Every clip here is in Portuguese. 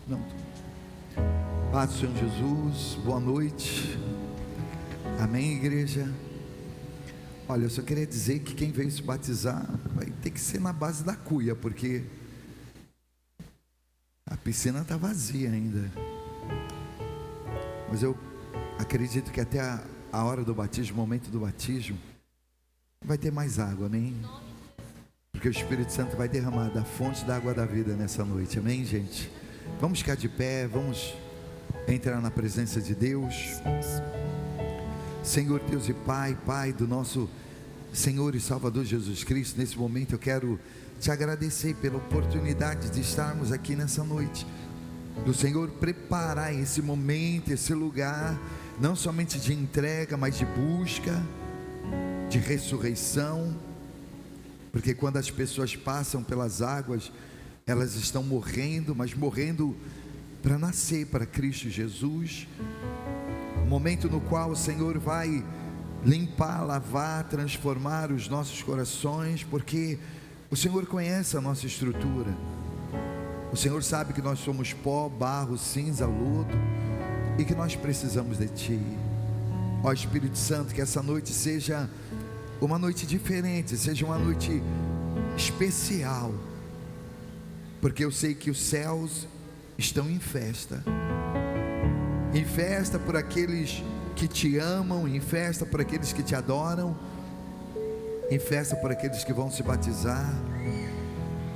Não. Paz do Senhor Jesus, boa noite. Amém, igreja? Olha, eu só queria dizer que quem veio se batizar vai ter que ser na base da cuia, porque a piscina está vazia ainda. Mas eu acredito que até a hora do batismo, o momento do batismo, vai ter mais água, amém? Porque o Espírito Santo vai derramar da fonte da água da vida nessa noite, amém, gente? Vamos ficar de pé, vamos entrar na presença de Deus. Senhor Deus e Pai, Pai do nosso Senhor e Salvador Jesus Cristo, nesse momento eu quero te agradecer pela oportunidade de estarmos aqui nessa noite, do Senhor preparar esse momento, esse lugar, não somente de entrega, mas de busca, de ressurreição, porque quando as pessoas passam pelas águas, elas estão morrendo, mas morrendo para nascer para Cristo Jesus. Momento no qual o Senhor vai limpar, lavar, transformar os nossos corações, porque o Senhor conhece a nossa estrutura. O Senhor sabe que nós somos pó, barro, cinza, lodo, e que nós precisamos de Ti. Ó Espírito Santo, que essa noite seja uma noite diferente, seja uma noite especial, porque eu sei que os céus estão em festa por aqueles que te amam, em festa por aqueles que te adoram, em festa por aqueles que vão se batizar,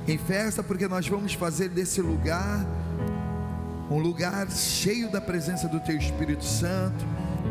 em festa porque nós vamos fazer desse lugar um lugar cheio da presença do Teu Espírito Santo.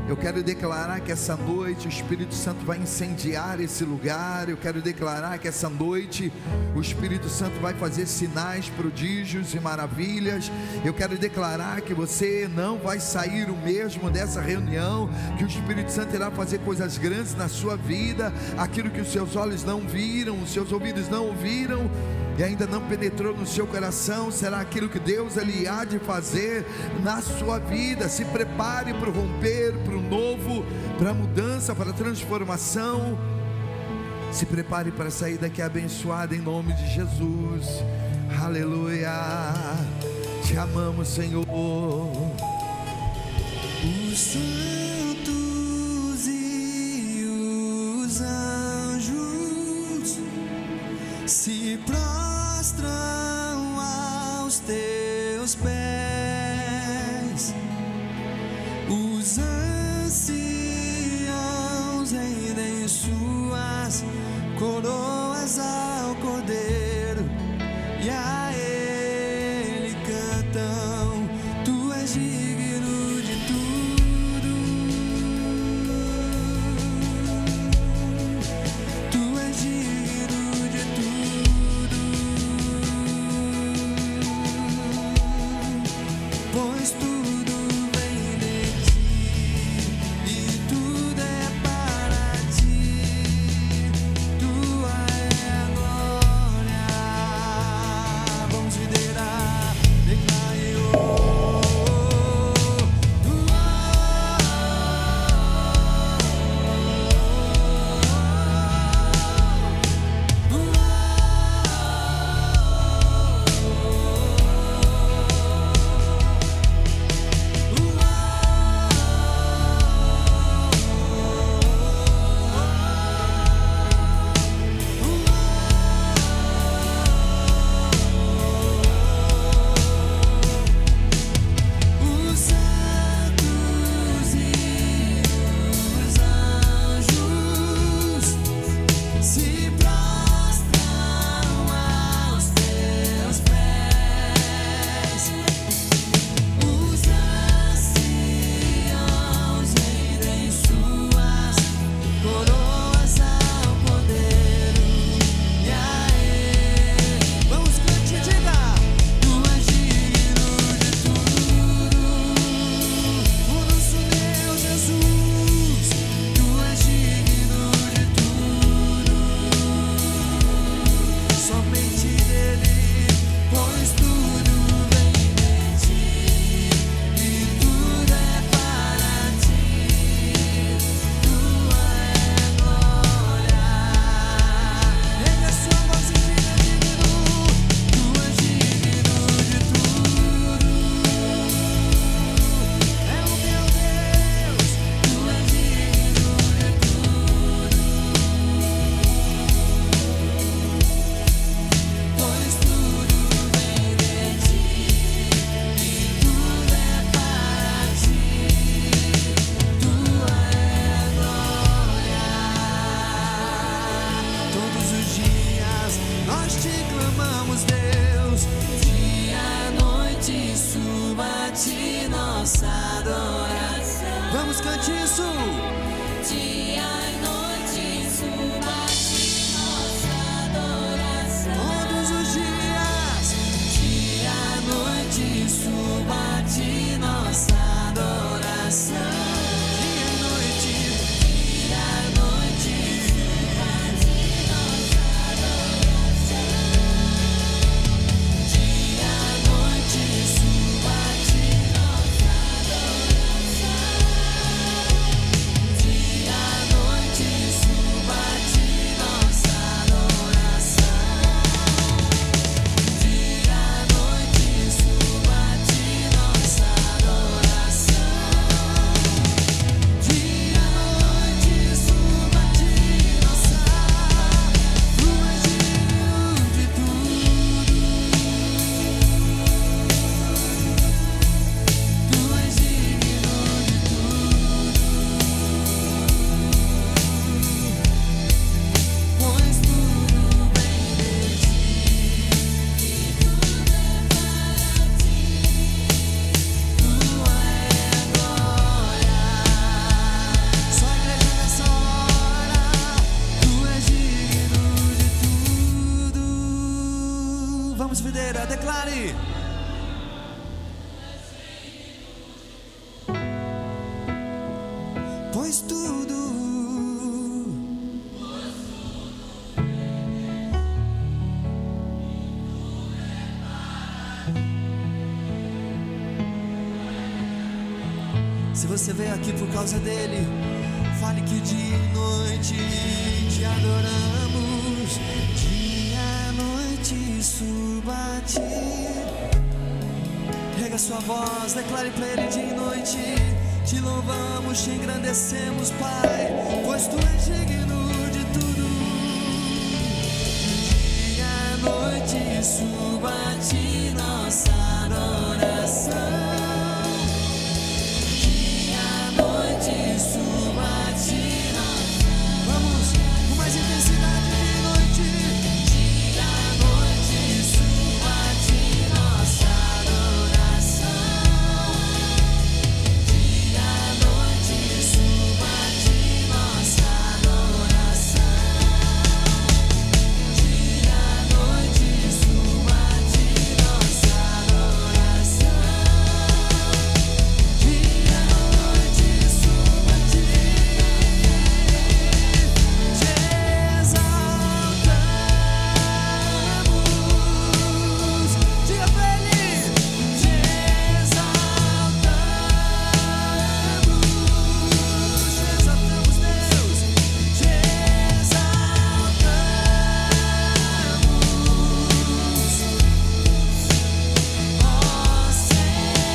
Eu quero declarar que essa noite o Espírito Santo vai incendiar esse lugar. Eu quero declarar que essa noite o Espírito Santo vai fazer sinais, prodígios e maravilhas. Eu quero declarar que você não vai sair o mesmo dessa reunião, que o Espírito Santo irá fazer coisas grandes na sua vida. Aquilo que os seus olhos não viram, os seus ouvidos não ouviram e ainda não penetrou no seu coração, será aquilo que Deus ele há de fazer na sua vida. Se prepare para o romper, para o novo, para a mudança, para a transformação. Se prepare para sair daqui abençoado em nome de Jesus. Aleluia. Te amamos, Senhor. Os santos e os anjos se prostram aos teus pés. Os anciãos rendem suas coroas ao Cordeiro e a Ele cantam: Tu és digno de tudo, Tu és digno de tudo, pois tudo vem de Ti e tudo é para Ti. Tua é a glória. Vamos liderar, declare nossa adoração. Vamos, cante isso. Dia e noite suba-te nossa adoração. Todos os dias. Dia e noite suba-te nossa adoração. Dia e noite. Dia e noite suba-te nossa adoração. Dia e noite suba-te nossa adoração. Dia e noite suba-te nossa adoração. Dia e noite suba-te nossa adoração. Dia e noite suba-te nossa. Tu és digno de tudo. Tu és digno de tudo, pois tudo vem de ti e tudo é para ti. Tua é a glória. Só a igreja nessa hora. Tu és digno de tudo. Vamos, videira, declare. Pois tudo. Se você veio aqui por causa dele, fale que dia e noite te adoramos. Dia e noite suba-te. Rega sua voz, declare pra ele dia e noite. Te louvamos, te engrandecemos, Pai, pois tu és digno de tudo. Dia e noite suba-te nossa adoração. Dia e noite suba-te nossa. Vamos, com mais intensidade de noite. Dia e noite suba-te nossa adoração. Dia e noite suba-te nossa adoração. Dia e noite suba-te nossa adoração. Dia e noite suba-te. Te exaltamos. Diga pra ele. Te exaltamos, Te exaltamos, Deus. te exaltamos, ó Senhor.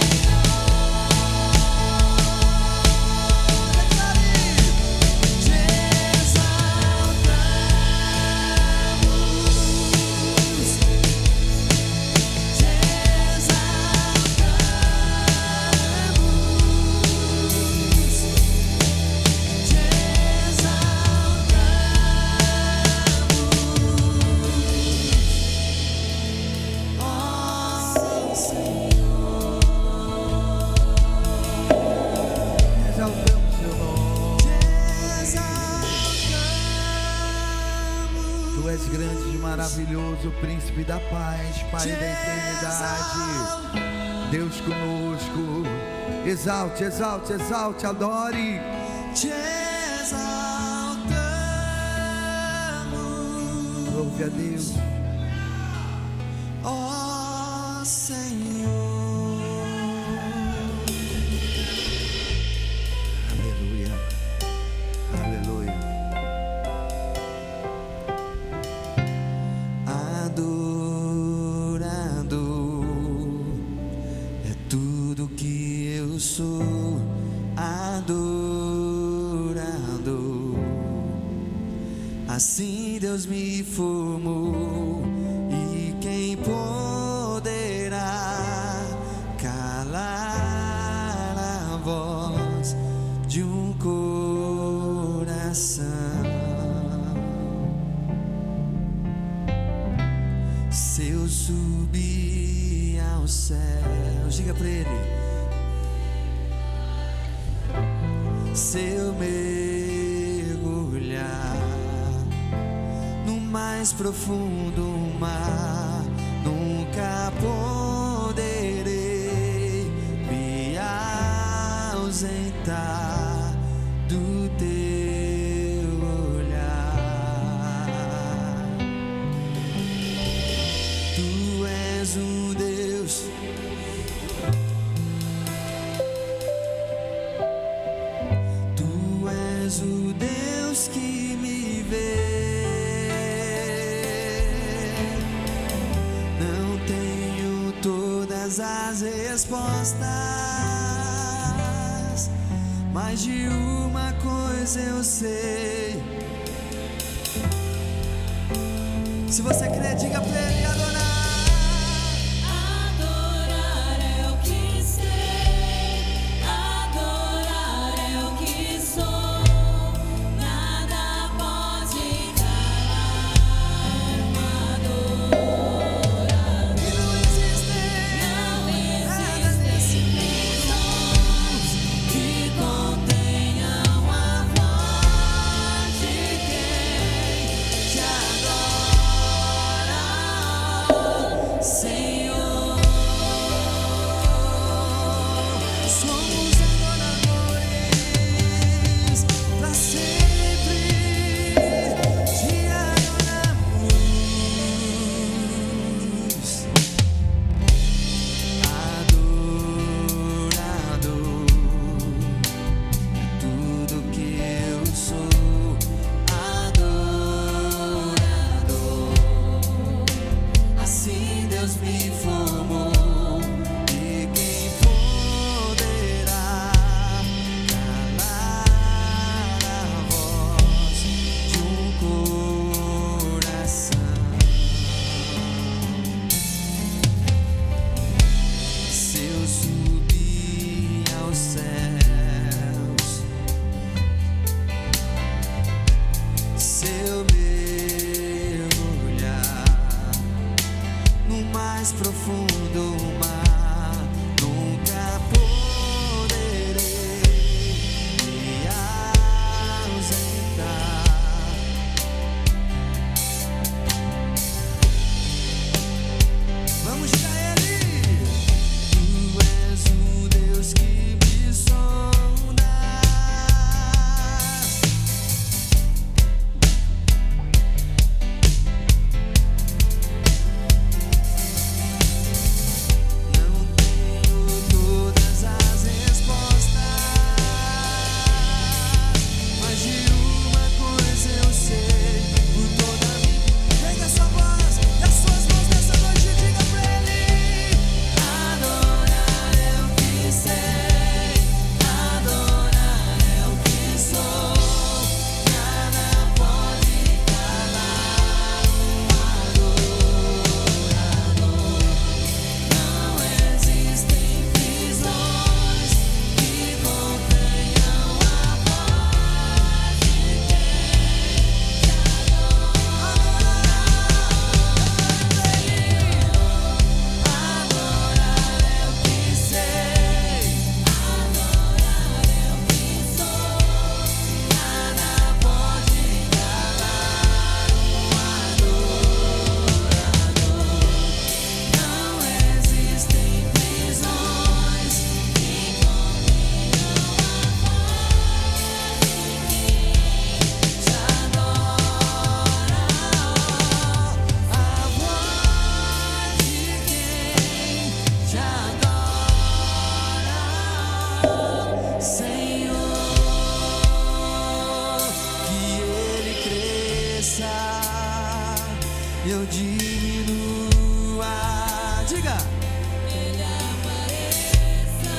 Te Exaltamos seu nome. Tu és grande e maravilhoso, príncipe da paz, Pai da eternidade, Deus conosco. Exalte, exalte, exalte, adore. Te exaltamos, Louve a Deus. ó Senhor. Aleluia. Aleluia. Adorador é tudo que eu sou. Adorador, assim Deus me formou. E quem poderá calar a voz de um coração? Se eu subir aos céus, diga pra ele. Se eu mergulhar no mais profundo mar, nunca poderei me ausentar do teu olhar. Tu és um Deus o Deus que me vê. Não tenho todas as respostas, mas de uma coisa eu sei. Se você crer, diga pra ele: adorar. Eu diminua, diga. Ele apareça,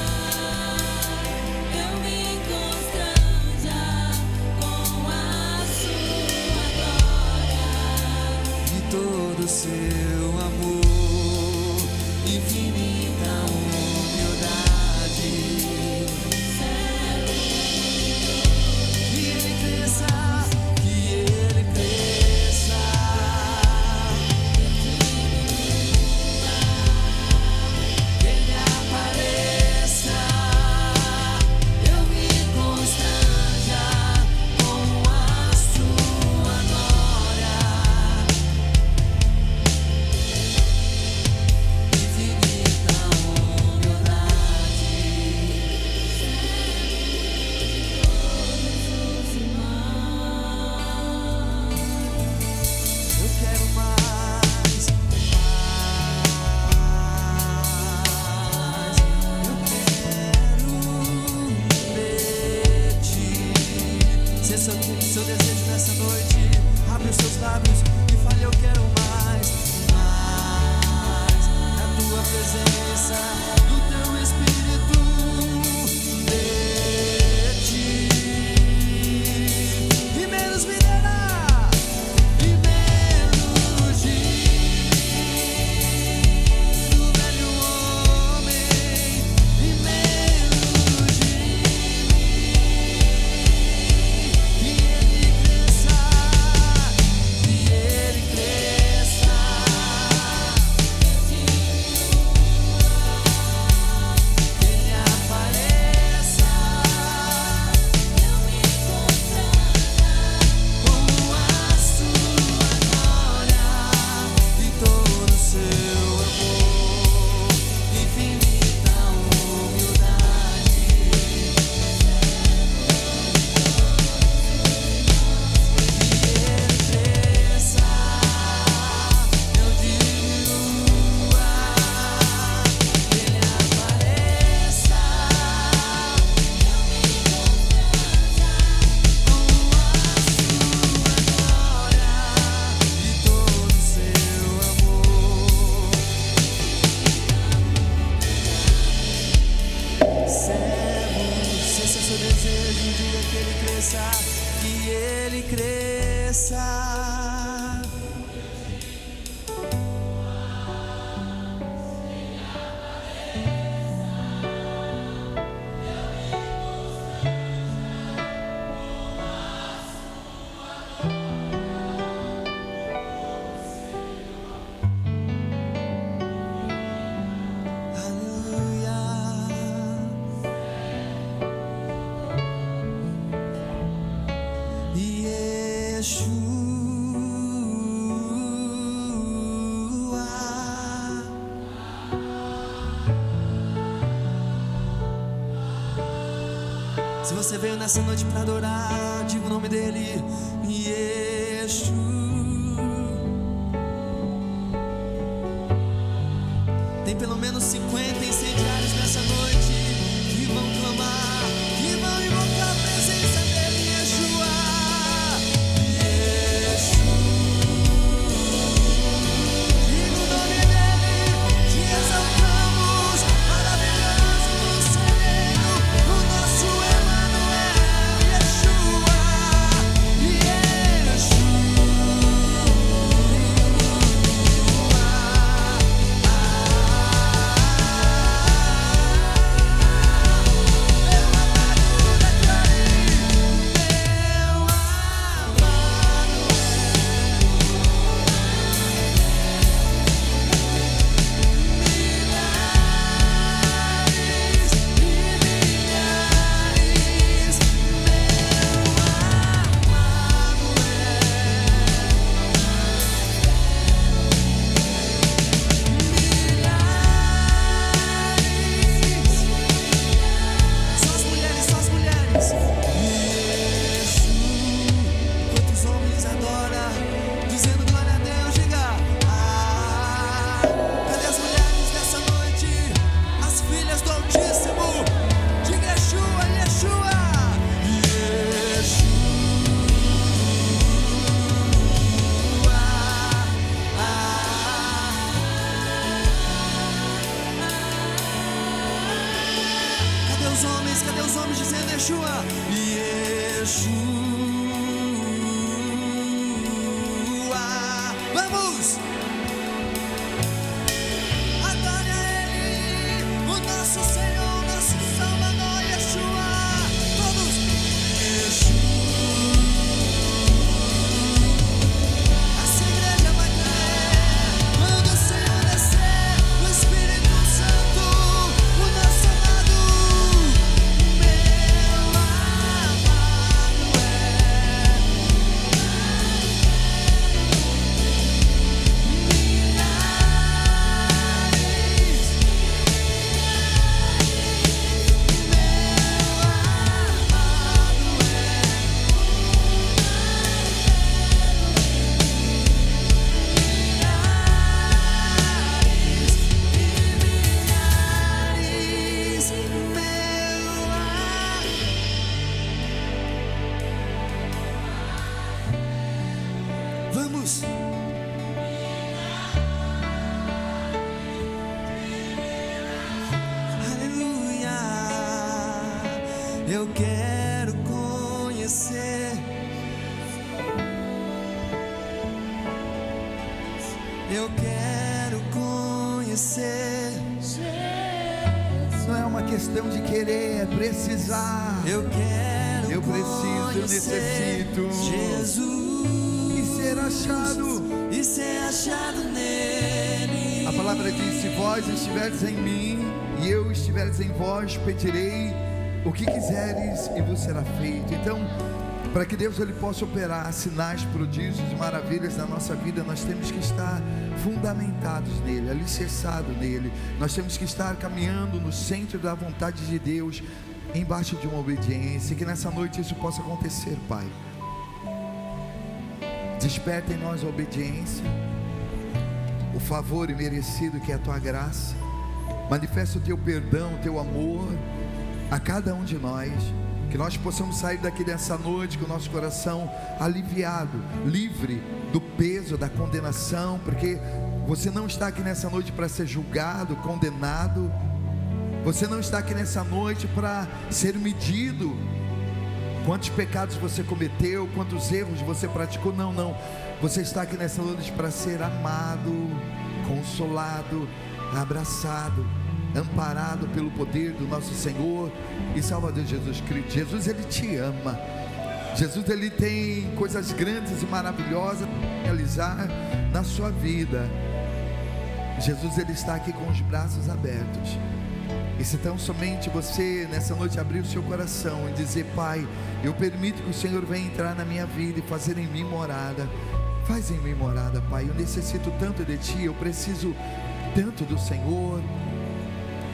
eu me constranja com a sua glória E todo o seu amor, infinita humildade. Que ele cresça, que ele cresça. ajude a que ele cresça, que ele cresça. Se você veio nessa noite para adorar, diga o nome dele, Yeshua. Tem pelo menos 50 incendiários nessa noite que vão clamar, que vão invocar a presença dele, Yeshua. Yeshua. Diga o nome dele, te exaltamos, maravilhoso conselheiro, o nosso Emmanuel, Yeshua. Cadê os homens dizendo Yeshua? Yeshua. Vamos! Adore a Ele, o nosso Senhor, nosso Salvador, Yeshua. Todos! Yeshua. Essa igreja vai crer quando o Senhor descer, o Espírito Santo, o nosso amado. Vamos! Aleluia! Eu quero conhecer. Eu quero conhecer. Não é uma questão de querer, é precisar. Eu quero Eu preciso, eu necessito. Jesus. Ser achado. E ser achado nele. A palavra diz: se vós estiveres em mim e eu estiveres em vós, pedirei o que quiseres e vos será feito. Então, para que Deus ele possa operar sinais, prodígios e maravilhas na nossa vida, nós temos que estar fundamentados nele, alicerçados nele. Nós temos que estar caminhando no centro da vontade de Deus, embaixo de uma obediência. Que nessa noite isso possa acontecer, Pai. Desperta em nós a obediência, o favor imerecido que é a Tua graça. Manifesta o Teu perdão, o Teu amor a cada um de nós. Que nós possamos sair daqui dessa noite com o nosso coração aliviado, livre do peso da condenação, porque você não está aqui nessa noite para ser julgado, condenado. Você não está aqui nessa noite para ser medido quantos pecados você cometeu, quantos erros você praticou. Não, não. Você está aqui nessa noite para ser amado, consolado, abraçado, amparado pelo poder do nosso Senhor e Salvador Jesus Cristo. Jesus, Ele te ama. Jesus, Ele tem coisas grandes e maravilhosas para realizar na sua vida. Jesus, Ele está aqui com os braços abertos. E se tão somente você nessa noite abrir o seu coração e dizer: Pai, eu permito que o Senhor venha entrar na minha vida e fazer em mim morada. Faz em mim morada, Pai. Eu necessito tanto de Ti, eu preciso tanto do Senhor.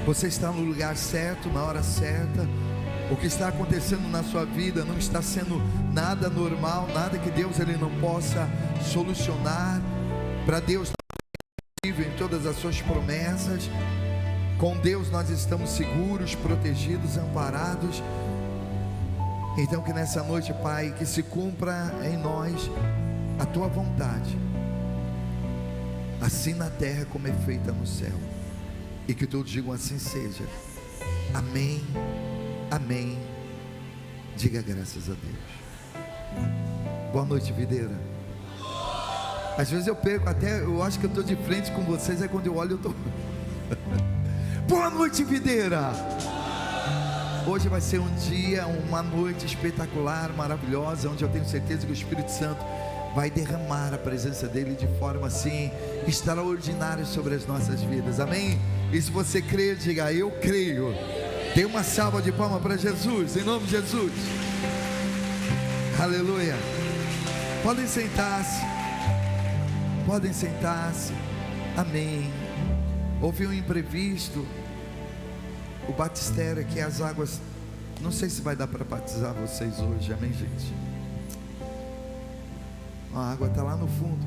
Você está no lugar certo, na hora certa. O que está acontecendo na sua vida não está sendo nada normal, nada que Deus Ele não possa solucionar. Para Deus não é possível em todas as suas promessas. Com Deus nós estamos seguros, protegidos, amparados. Então que nessa noite, Pai, que se cumpra em nós a Tua vontade, assim na terra como é feita no céu. E que todos digam: assim seja. Amém, amém. Diga graças a Deus. Boa noite, videira. Às vezes eu perco até, eu acho que eu estou de frente com vocês, aí quando eu olho eu estou... Boa noite, videira. Hoje vai ser um dia, uma noite espetacular, maravilhosa, onde eu tenho certeza que o Espírito Santo vai derramar a presença dele de forma assim extraordinária sobre as nossas vidas. Amém? E se você crê, diga: eu creio. Dê uma salva de palmas para Jesus, em nome de Jesus. Aleluia. Podem sentar-se. Podem sentar-se. Amém. Houve um imprevisto. O batistério aqui, as águas, não sei se vai dar para batizar vocês hoje. Amém, gente? A água está lá no fundo.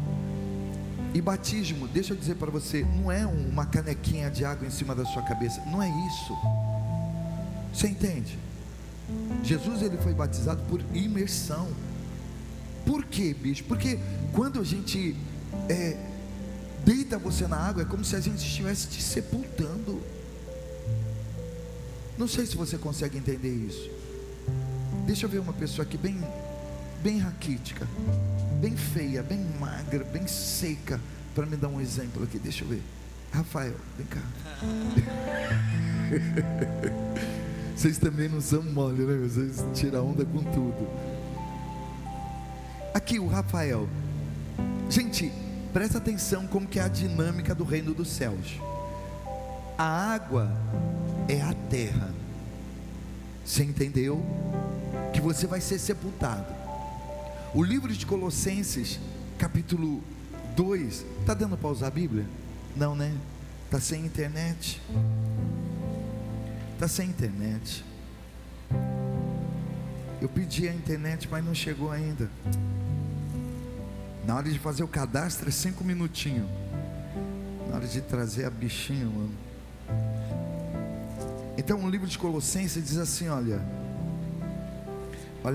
E batismo, deixa eu dizer para você, não é uma canequinha de água em cima da sua cabeça. Não é isso. Você entende? Jesus, ele foi batizado por imersão. Por quê, bicho? Porque quando a gente deita você na água, é como se a gente estivesse te sepultando. Não sei se você consegue entender isso. Deixa eu ver uma pessoa aqui bem raquítica, bem feia, bem magra, bem seca, para me dar um exemplo aqui. Deixa eu ver. Rafael, vem cá. Vocês também não são mole, né? Vocês tiram onda com tudo. Aqui o Rafael. Gente, presta atenção como que é a dinâmica do reino dos céus. A água é a terra. Você entendeu? Que você vai ser sepultado. O livro de Colossenses, capítulo 2. Está dando para usar a Bíblia? Não, né? Está sem internet. Está sem internet. Eu pedi a internet, mas não chegou ainda. Na hora de fazer o cadastro é 5 minutinhos. Na hora de trazer a bichinha, mano. Então o livro de Colossenses diz assim, olha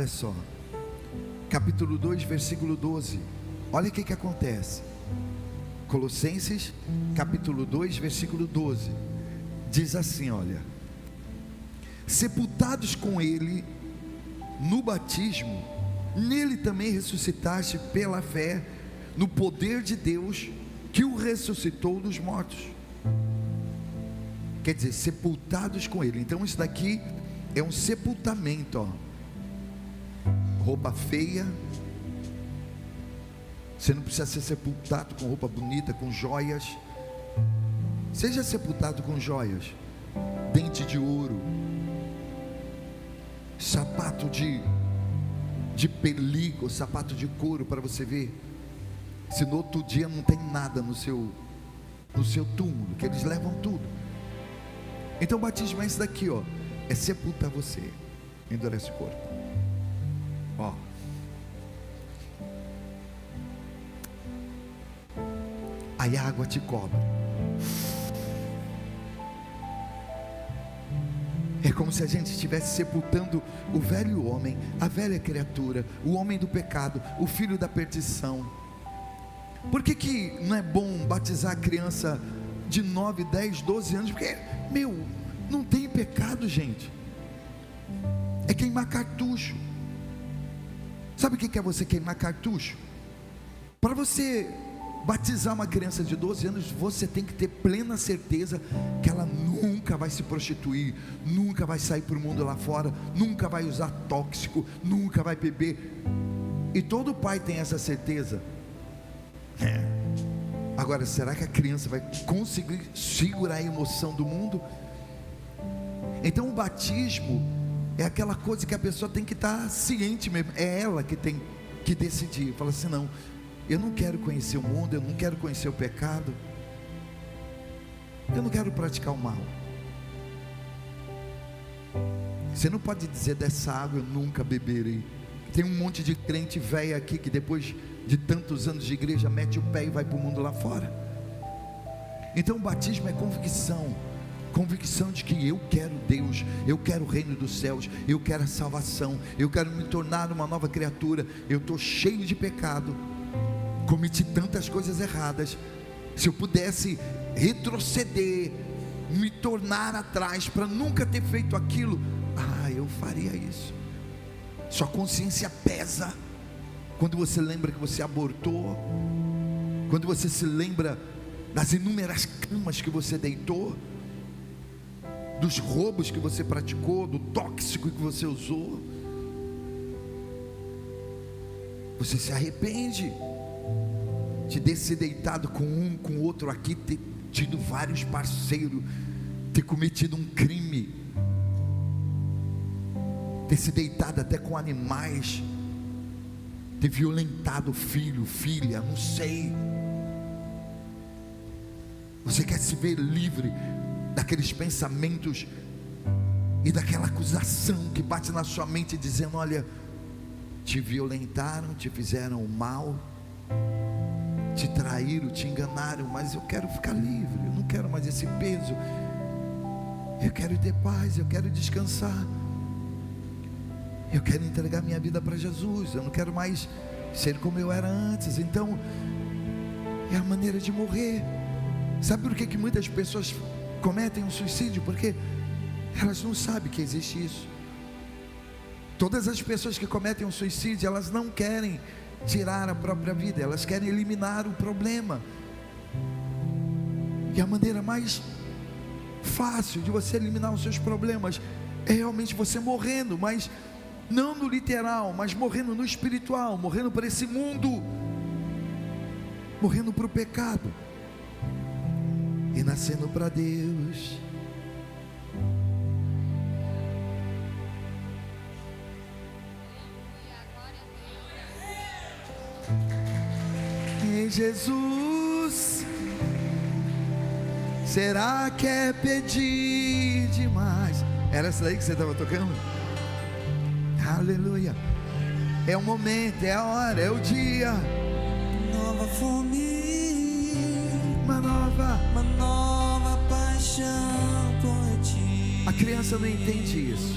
só, capítulo 2, versículo 12. Olha o que acontece. Colossenses, capítulo 2, versículo 12. Diz assim, olha: sepultados com ele no batismo, nele também ressuscitaste pela fé no poder de Deus que o ressuscitou dos mortos. Quer dizer, sepultados com ele. Então isso daqui é um sepultamento, roupa feia. Você não precisa ser sepultado com roupa bonita, com joias. Seja sepultado com joias, dente de ouro, sapato de película, sapato de couro, para você ver se no outro dia não tem nada no seu túmulo, que eles levam tudo. Então o batismo é isso daqui, é sepultar você, endurece o corpo, aí a água te cobre. É como se a gente estivesse sepultando o velho homem, a velha criatura, o homem do pecado, o filho da perdição. Por que não é bom batizar a criança de 9, 10, 12 anos? Porque, não tem pecado, gente. É queimar cartucho. Sabe o que é você queimar cartucho? Para você batizar uma criança de 12 anos, você tem que ter plena certeza que ela nunca vai se prostituir, nunca vai sair para o mundo lá fora, nunca vai usar tóxico, nunca vai beber. E todo pai tem essa certeza. Agora, será que a criança vai conseguir segurar a emoção do mundo? Então o batismo é aquela coisa que a pessoa tem que estar ciente mesmo. É ela que tem que decidir. Fala assim: não, eu não quero conhecer o mundo, eu não quero conhecer o pecado, eu não quero praticar o mal. Você não pode dizer: dessa água eu nunca beberei. Tem um monte de crente velho aqui que depois de tantos anos de igreja mete o pé e vai para o mundo lá fora. Então o batismo é convicção de que eu quero Deus, eu quero o reino dos céus, eu quero a salvação, eu quero me tornar uma nova criatura. Eu estou cheio de pecado, cometi tantas coisas erradas. Se eu pudesse retroceder, me tornar atrás para nunca ter feito aquilo, eu faria isso. Sua consciência pesa quando você lembra que você abortou, quando você se lembra das inúmeras camas que você deitou, dos roubos que você praticou, do tóxico que você usou. Você se arrepende de ter se deitado com um, com outro aqui, ter tido vários parceiros, ter cometido um crime, ter se deitado até com animais, ter violentado filho, filha, não sei. Você quer se ver livre daqueles pensamentos e daquela acusação que bate na sua mente dizendo: olha, te violentaram, te fizeram mal, te traíram, te enganaram, mas eu quero ficar livre, eu não quero mais esse peso, eu quero ter paz, eu quero descansar, eu quero entregar minha vida para Jesus, eu não quero mais ser como eu era antes. Então é a maneira de morrer. Sabe por que muitas pessoas cometem um suicídio? Porque elas não sabem que existe isso. Todas as pessoas que cometem um suicídio, elas não querem tirar a própria vida, elas querem eliminar o problema. E a maneira mais fácil de você eliminar os seus problemas é realmente você morrendo, mas não no literal, mas morrendo no espiritual, morrendo para esse mundo, morrendo para o pecado e nascendo para Deus. Em Jesus, será que é pedir demais? Era essa daí que você estava tocando? Aleluia. É o momento, é a hora, é o dia. Nova fome, Uma nova paixão por ti. A criança não entende isso.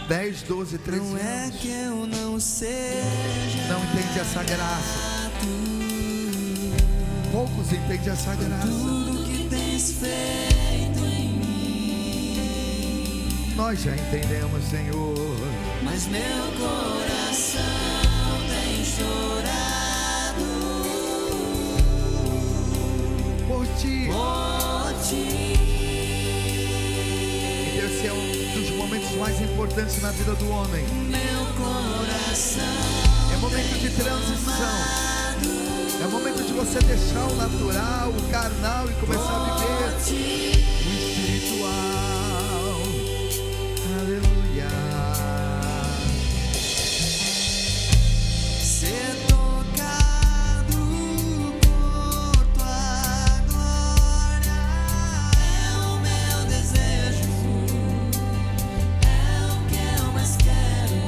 10, 12, 13 Não é anos. que eu não seja Não entende essa graça. Poucos entendem essa graça. tudo que tens feito em mim, Nós já entendemos, Senhor. mas meu coração tem chorado Por ti. por ti. E esse é um dos momentos mais importantes na vida do homem. Meu coração É momento de transição. É momento de você deixar o natural, o carnal e começar a viver o espiritual. Aleluia. ser tocado por tua glória é o meu desejo, é o que eu mais quero,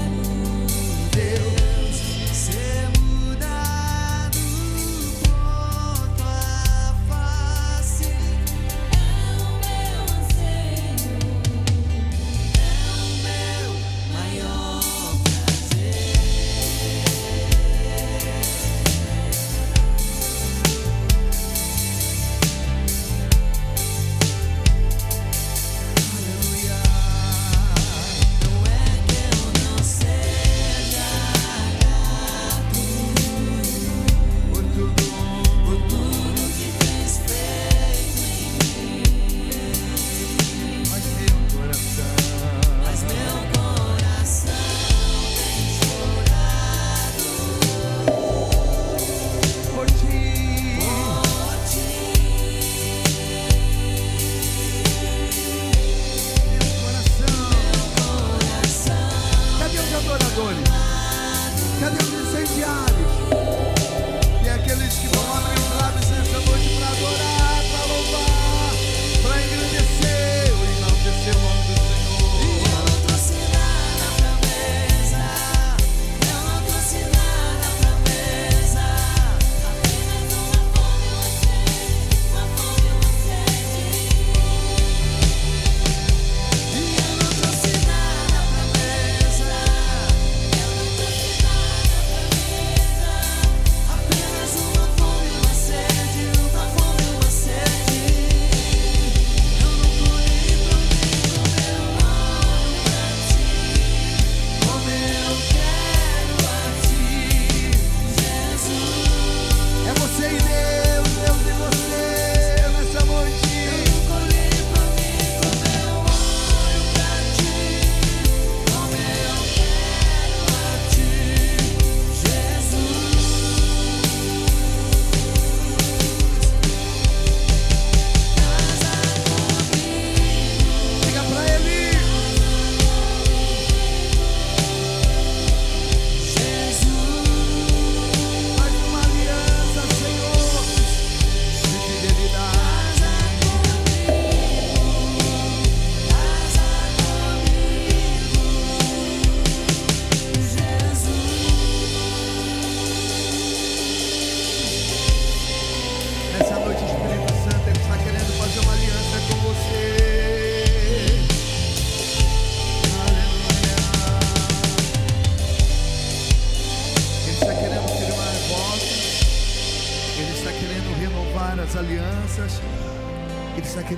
Deus. Ser mudado por tua face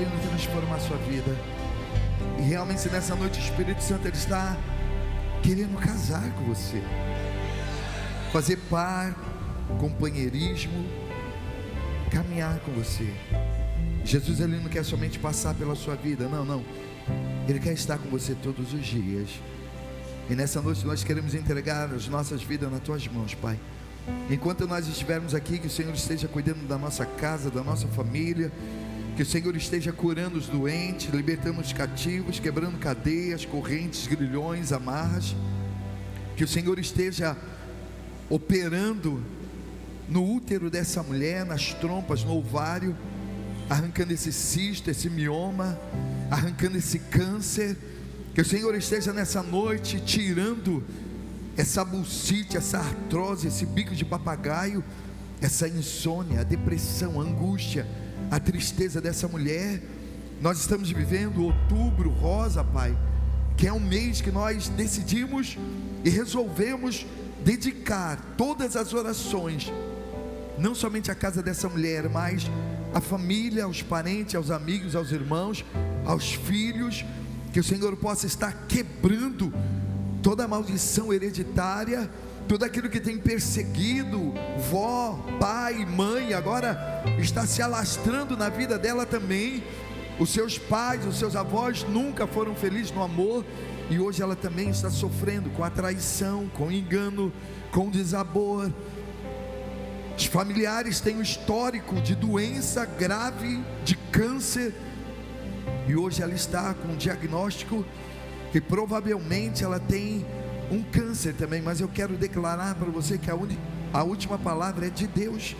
querendo transformar a sua vida. E realmente nessa noite o Espírito Santo ele está querendo casar com você, fazer par, companheirismo, caminhar com você. Jesus ele não quer somente passar pela sua vida, não. Ele quer estar com você todos os dias. E nessa noite nós queremos entregar as nossas vidas nas tuas mãos, Pai. Enquanto nós estivermos aqui, que o Senhor esteja cuidando da nossa casa, da nossa família, que o Senhor esteja curando os doentes, libertando os cativos, quebrando cadeias, correntes, grilhões, amarras. Que o Senhor esteja operando no útero dessa mulher, nas trompas, no ovário, arrancando esse cisto, esse mioma, arrancando esse câncer. Que o Senhor esteja nessa noite tirando essa bursite, essa artrose, esse bico de papagaio, essa insônia, a depressão, a angústia, a tristeza dessa mulher. Nós estamos vivendo outubro rosa, Pai, que é um mês que nós decidimos e resolvemos dedicar todas as orações, não somente à casa dessa mulher, mas à família, aos parentes, aos amigos, aos irmãos, aos filhos. Que o Senhor possa estar quebrando toda a maldição hereditária, tudo aquilo que tem perseguido vó, pai, mãe, agora está se alastrando na vida dela também. Os seus pais, os seus avós nunca foram felizes no amor, e hoje ela também está sofrendo com a traição, com o engano, com o desamor. Os familiares têm um histórico de doença grave, de câncer, e hoje ela está com um diagnóstico que provavelmente ela tem um câncer também. Mas eu quero declarar para você que a última palavra é de Deus.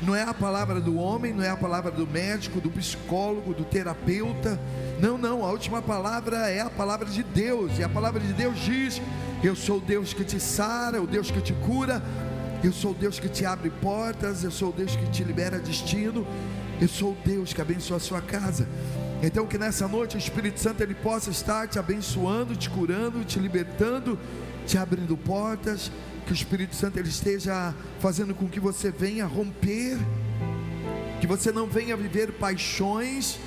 Não é a palavra do homem, não é a palavra do médico, do psicólogo, do terapeuta. Não, a última palavra é a palavra de Deus. E a palavra de Deus diz: eu sou o Deus que te sara, o Deus que te cura, eu sou o Deus que te abre portas, eu sou o Deus que te libera destino, eu sou o Deus que abençoa a sua casa. Então que nessa noite o Espírito Santo ele possa estar te abençoando, te curando, te libertando, te abrindo portas. Que o Espírito Santo ele esteja fazendo com que você venha romper, que você não venha viver paixões,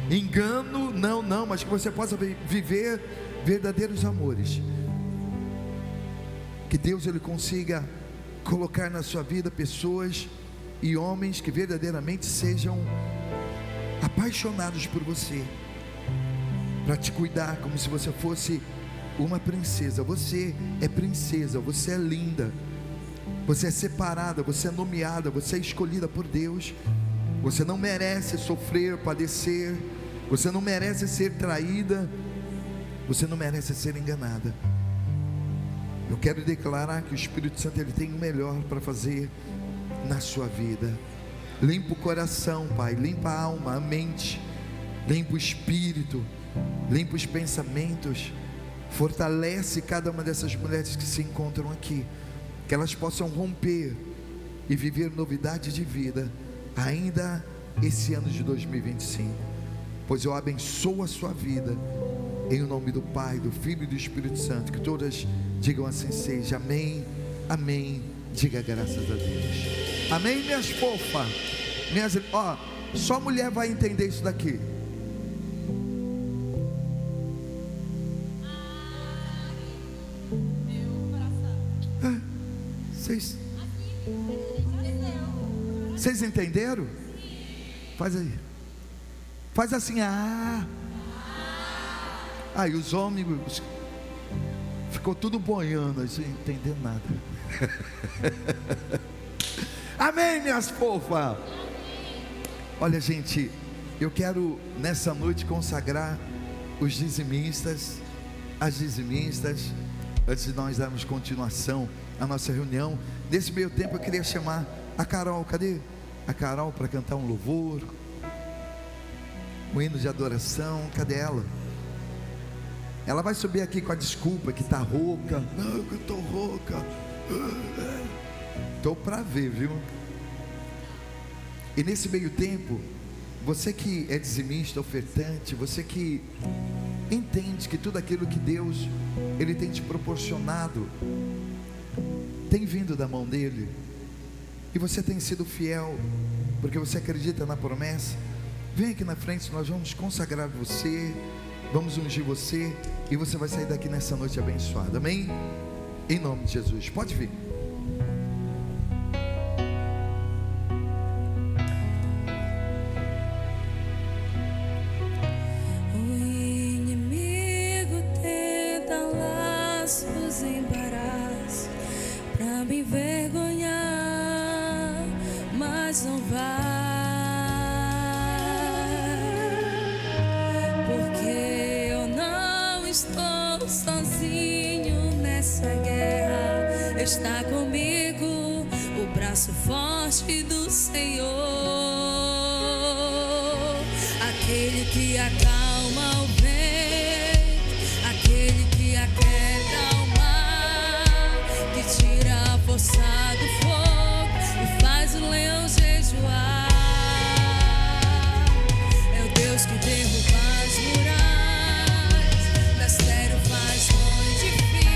engano, não, mas que você possa viver verdadeiros amores. Que Deus ele consiga colocar na sua vida pessoas e homens que verdadeiramente sejam apaixonados por você, para te cuidar como se você fosse uma princesa. Você é princesa, você é linda, você é separada, você é nomeada, você é escolhida por Deus. Você não merece sofrer, padecer, você não merece ser traída, você não merece ser enganada. Eu quero declarar que o Espírito Santo ele tem o melhor para fazer na sua vida. Limpa o coração, Pai, limpa a alma, a mente, limpa o espírito, limpa os pensamentos. Fortalece cada uma dessas mulheres que se encontram aqui, que elas possam romper e viver novidade de vida ainda esse ano de 2025. Pois eu abençoo a sua vida em nome do Pai, do Filho e do Espírito Santo. Que todas digam assim seja. Amém, amém. Diga graças a Deus. Amém, minhas fofas. Só mulher vai entender isso daqui. Vocês entenderam? Faz aí. Faz assim. Aí os homens ficou tudo boiando, sem entender nada. Amém, minhas fofas. Olha, gente, eu quero nessa noite consagrar os dizimistas, as dizimistas. Antes de nós darmos continuação à nossa reunião, nesse meio tempo eu queria chamar a Carol. Cadê a Carol para cantar um louvor, um hino de adoração? Cadê ela? Ela vai subir aqui com a desculpa que está rouca. Não, eu estou rouca. Estou para ver, viu? E nesse meio tempo, você que é dizimista, ofertante, você que entende que tudo aquilo que Deus Ele tem te proporcionado tem vindo da mão dEle, e você tem sido fiel, porque você acredita na promessa, vem aqui na frente, nós vamos consagrar você, vamos ungir você, e você vai sair daqui nessa noite abençoada, amém? Em nome de Jesus, pode vir. Está comigo o braço forte do Senhor, aquele que acalma o vento, aquele que aquieta o mar, que tira a força do fogo e faz o leão jejuar. É o Deus que derruba as muralhas, do astério faz pães de filho.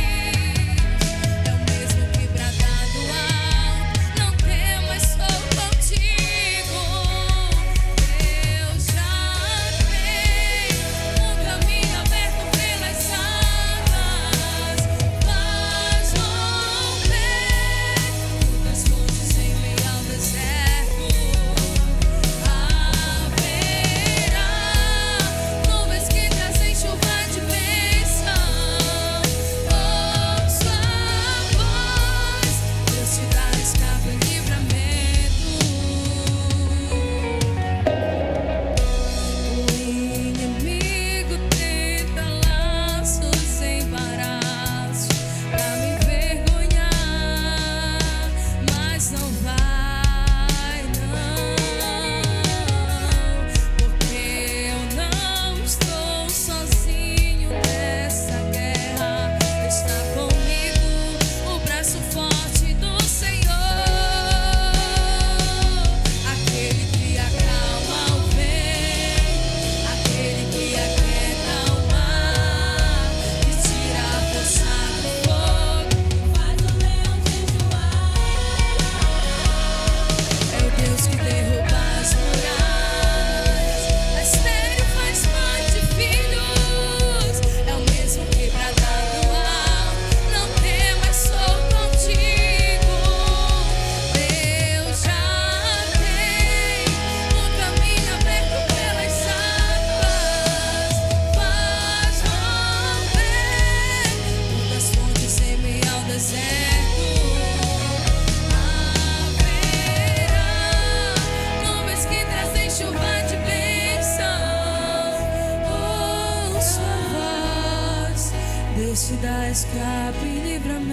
Te dá escape e livramento.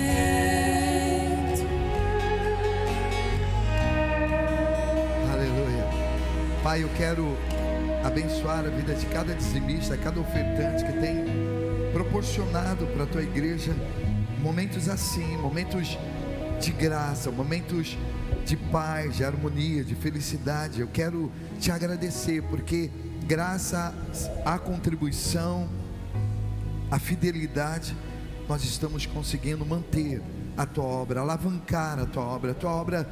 Aleluia. Pai, eu quero abençoar a vida de cada dizimista, cada ofertante que tem proporcionado para a tua igreja momentos assim, momentos de graça, momentos de paz, de harmonia, de felicidade. Eu quero te agradecer porque graças à contribuição, a fidelidade, nós estamos conseguindo manter a tua obra, alavancar a tua obra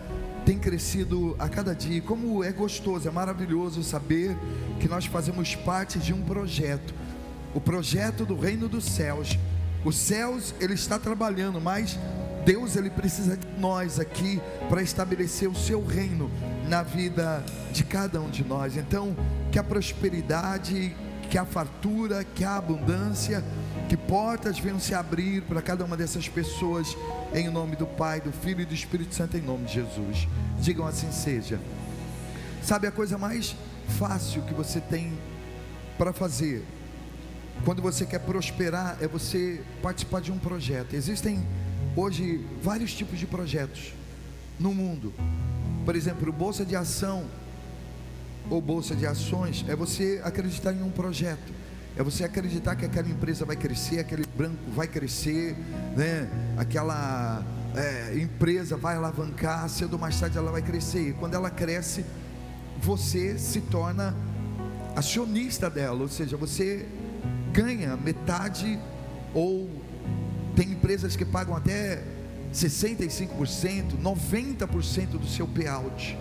tem crescido a cada dia. Como é gostoso, é maravilhoso saber que nós fazemos parte de um projeto, o projeto do reino dos céus. Os céus, ele está trabalhando, mas Deus, ele precisa de nós aqui para estabelecer o seu reino na vida de cada um de nós. Então, que a prosperidade, que a fartura, que a abundância, que portas venham se abrir para cada uma dessas pessoas, em nome do Pai, do Filho e do Espírito Santo, em nome de Jesus. Digam assim seja. Sabe a coisa mais fácil que você tem para fazer quando você quer prosperar é você participar de um projeto. Existem hoje vários tipos de projetos no mundo. Por exemplo, bolsa de ação ou bolsa de ações é você acreditar em um projeto. É você acreditar que aquela empresa vai crescer, aquele banco vai crescer, né? Aquela empresa vai alavancar, cedo ou mais tarde ela vai crescer. E quando ela cresce, você se torna acionista dela, ou seja, você ganha metade, ou tem empresas que pagam até 65%, 90% do seu payout.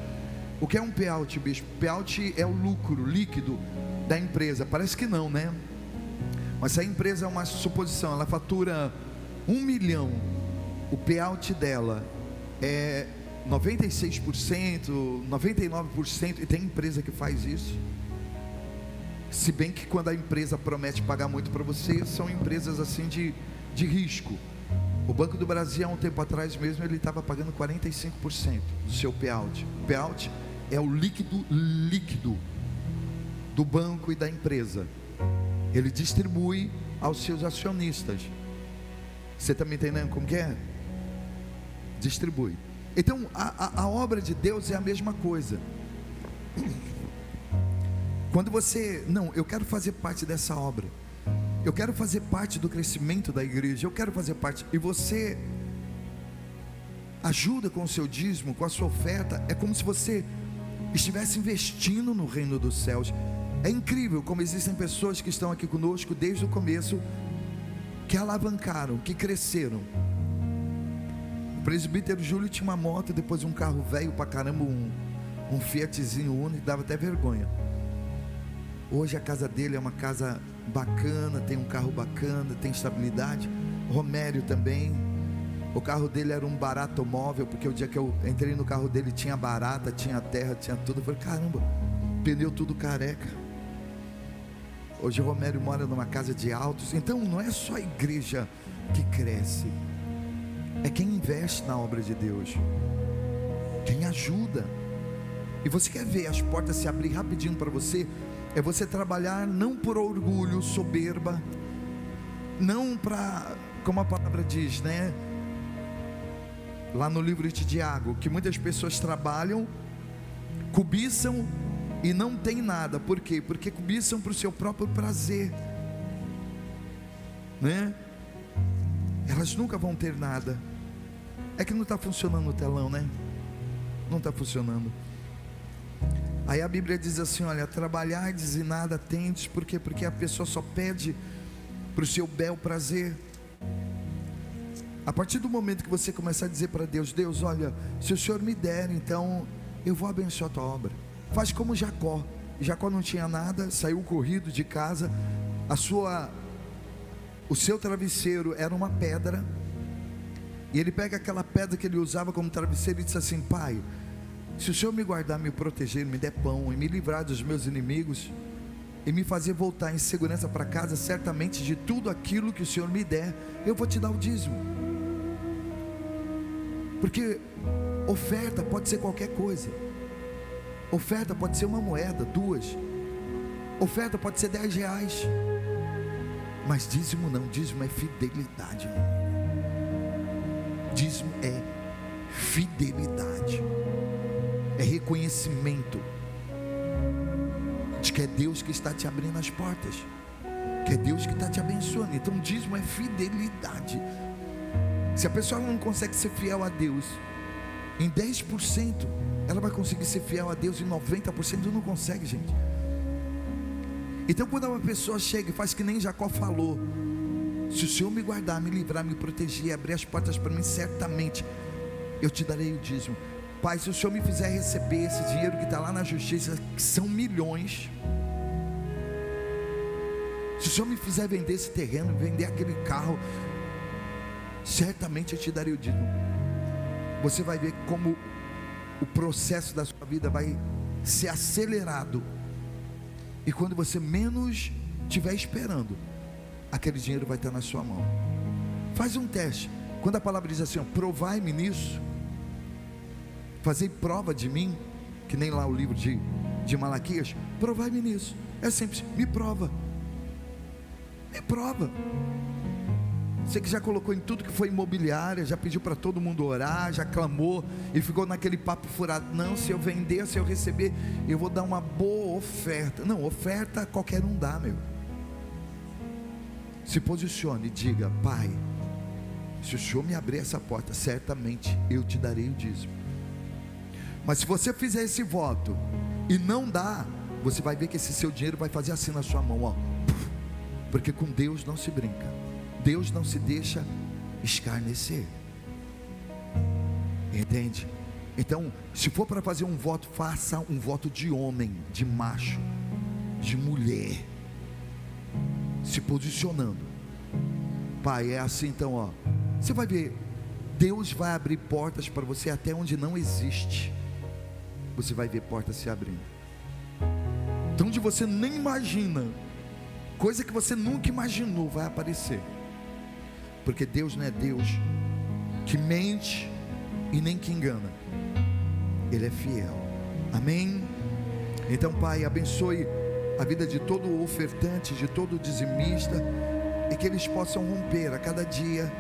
O que é um payout, bispo? Payout é o lucro líquido da empresa. Parece que não, né? Mas se a empresa é uma suposição, ela fatura 1 milhão, o payout dela é 96%, 99%, e tem empresa que faz isso. Se bem que quando a empresa promete pagar muito para você, são empresas assim de risco. O Banco do Brasil, há um tempo atrás mesmo, ele estava pagando 45% do seu payout. O payout é o líquido do banco e da empresa. Ele distribui aos seus acionistas. Você está me entendendo como que é? Distribui. Então a obra de Deus é a mesma coisa. Quando você, não, eu quero fazer parte dessa obra, eu quero fazer parte do crescimento da igreja, eu quero fazer parte, e você ajuda com o seu dízimo, com a sua oferta, é como se você estivesse investindo no reino dos céus. É incrível como existem pessoas que estão aqui conosco desde o começo, que alavancaram, que cresceram. O presbítero Júlio tinha uma moto, depois um carro velho pra caramba, um Fiatzinho Uno, dava até vergonha. Hoje a casa dele é uma casa bacana, tem um carro bacana, tem estabilidade. Romério também, o carro dele era um baratomóvel, porque o dia que eu entrei no carro dele tinha barata, tinha terra, tinha tudo. Eu falei, caramba, pneu tudo careca. Hoje o Romério mora numa casa de altos. Então não é só a igreja que cresce, é quem investe na obra de Deus, quem ajuda. E você quer ver as portas se abrir rapidinho para você? É você trabalhar não por orgulho, soberba, não para, como a palavra diz, né? Lá no livro de Tiago, que muitas pessoas trabalham, cobiçam e não tem nada. Por quê? Porque cobiçam para o seu próprio prazer, né? Elas nunca vão ter nada. É que não está funcionando o telão, né? Não está funcionando. Aí a Bíblia diz assim, olha, trabalhardes e nada tendes. Por quê? Porque a pessoa só pede para o seu bel prazer. A partir do momento que você começar a dizer para Deus, Deus, olha, se o Senhor me der, então eu vou abençoar a tua obra. Faz como Jacó. Jacó não tinha nada, saiu corrido de casa, o seu travesseiro era uma pedra, e ele pega aquela pedra que ele usava como travesseiro e diz assim, Pai, se o Senhor me guardar, me proteger, me der pão e me livrar dos meus inimigos e me fazer voltar em segurança para casa, certamente de tudo aquilo que o Senhor me der, eu vou te dar o dízimo. Porque oferta pode ser qualquer coisa. Oferta pode ser uma moeda, 2. Oferta pode ser 10 reais. Mas dízimo não, dízimo é fidelidade. Dízimo é fidelidade, é reconhecimento de que é Deus que está te abrindo as portas, que é Deus que está te abençoando. Então dízimo é fidelidade. Se a pessoa não consegue ser fiel a Deus em 10%, ela vai conseguir ser fiel a Deus em 90%, não consegue, gente. Então quando uma pessoa chega e faz que nem Jacó falou, se o Senhor me guardar, me livrar, me proteger, abrir as portas para mim, certamente eu te darei o dízimo. Pai, se o Senhor me fizer receber esse dinheiro que está lá na justiça, que são milhões, se o Senhor me fizer vender esse terreno, vender aquele carro, certamente eu te darei o dízimo. Você vai ver como o processo da sua vida vai ser acelerado, e quando você menos estiver esperando, aquele dinheiro vai estar na sua mão. Faz um teste. Quando a palavra diz assim, ó, provai-me nisso, fazei prova de mim, que nem lá o livro de Malaquias, provai-me nisso, é simples, me prova. Me prova. Você que já colocou em tudo que foi imobiliária, já pediu para todo mundo orar, já clamou e ficou naquele papo furado, não, se eu vender, se eu receber, eu vou dar uma boa oferta. Não, oferta qualquer um dá, meu. Se posicione e diga, Pai, se o Senhor me abrir essa porta, certamente eu te darei o dízimo. Mas se você fizer esse voto e não dá, você vai ver que esse seu dinheiro vai fazer assim na sua mão, ó. Porque com Deus não se brinca, Deus não se deixa escarnecer, entende? Então, se for para fazer um voto, faça um voto de homem, de macho, de mulher, se posicionando. Pai, é assim então, ó. Você vai ver, Deus vai abrir portas para você até onde não existe. Você vai ver portas se abrindo. Então, onde você nem imagina, coisa que você nunca imaginou vai aparecer. Porque Deus não é Deus que mente e nem que engana. Ele é fiel. Amém? Então, Pai, abençoe a vida de todo ofertante, de todo dizimista, e que eles possam romper a cada dia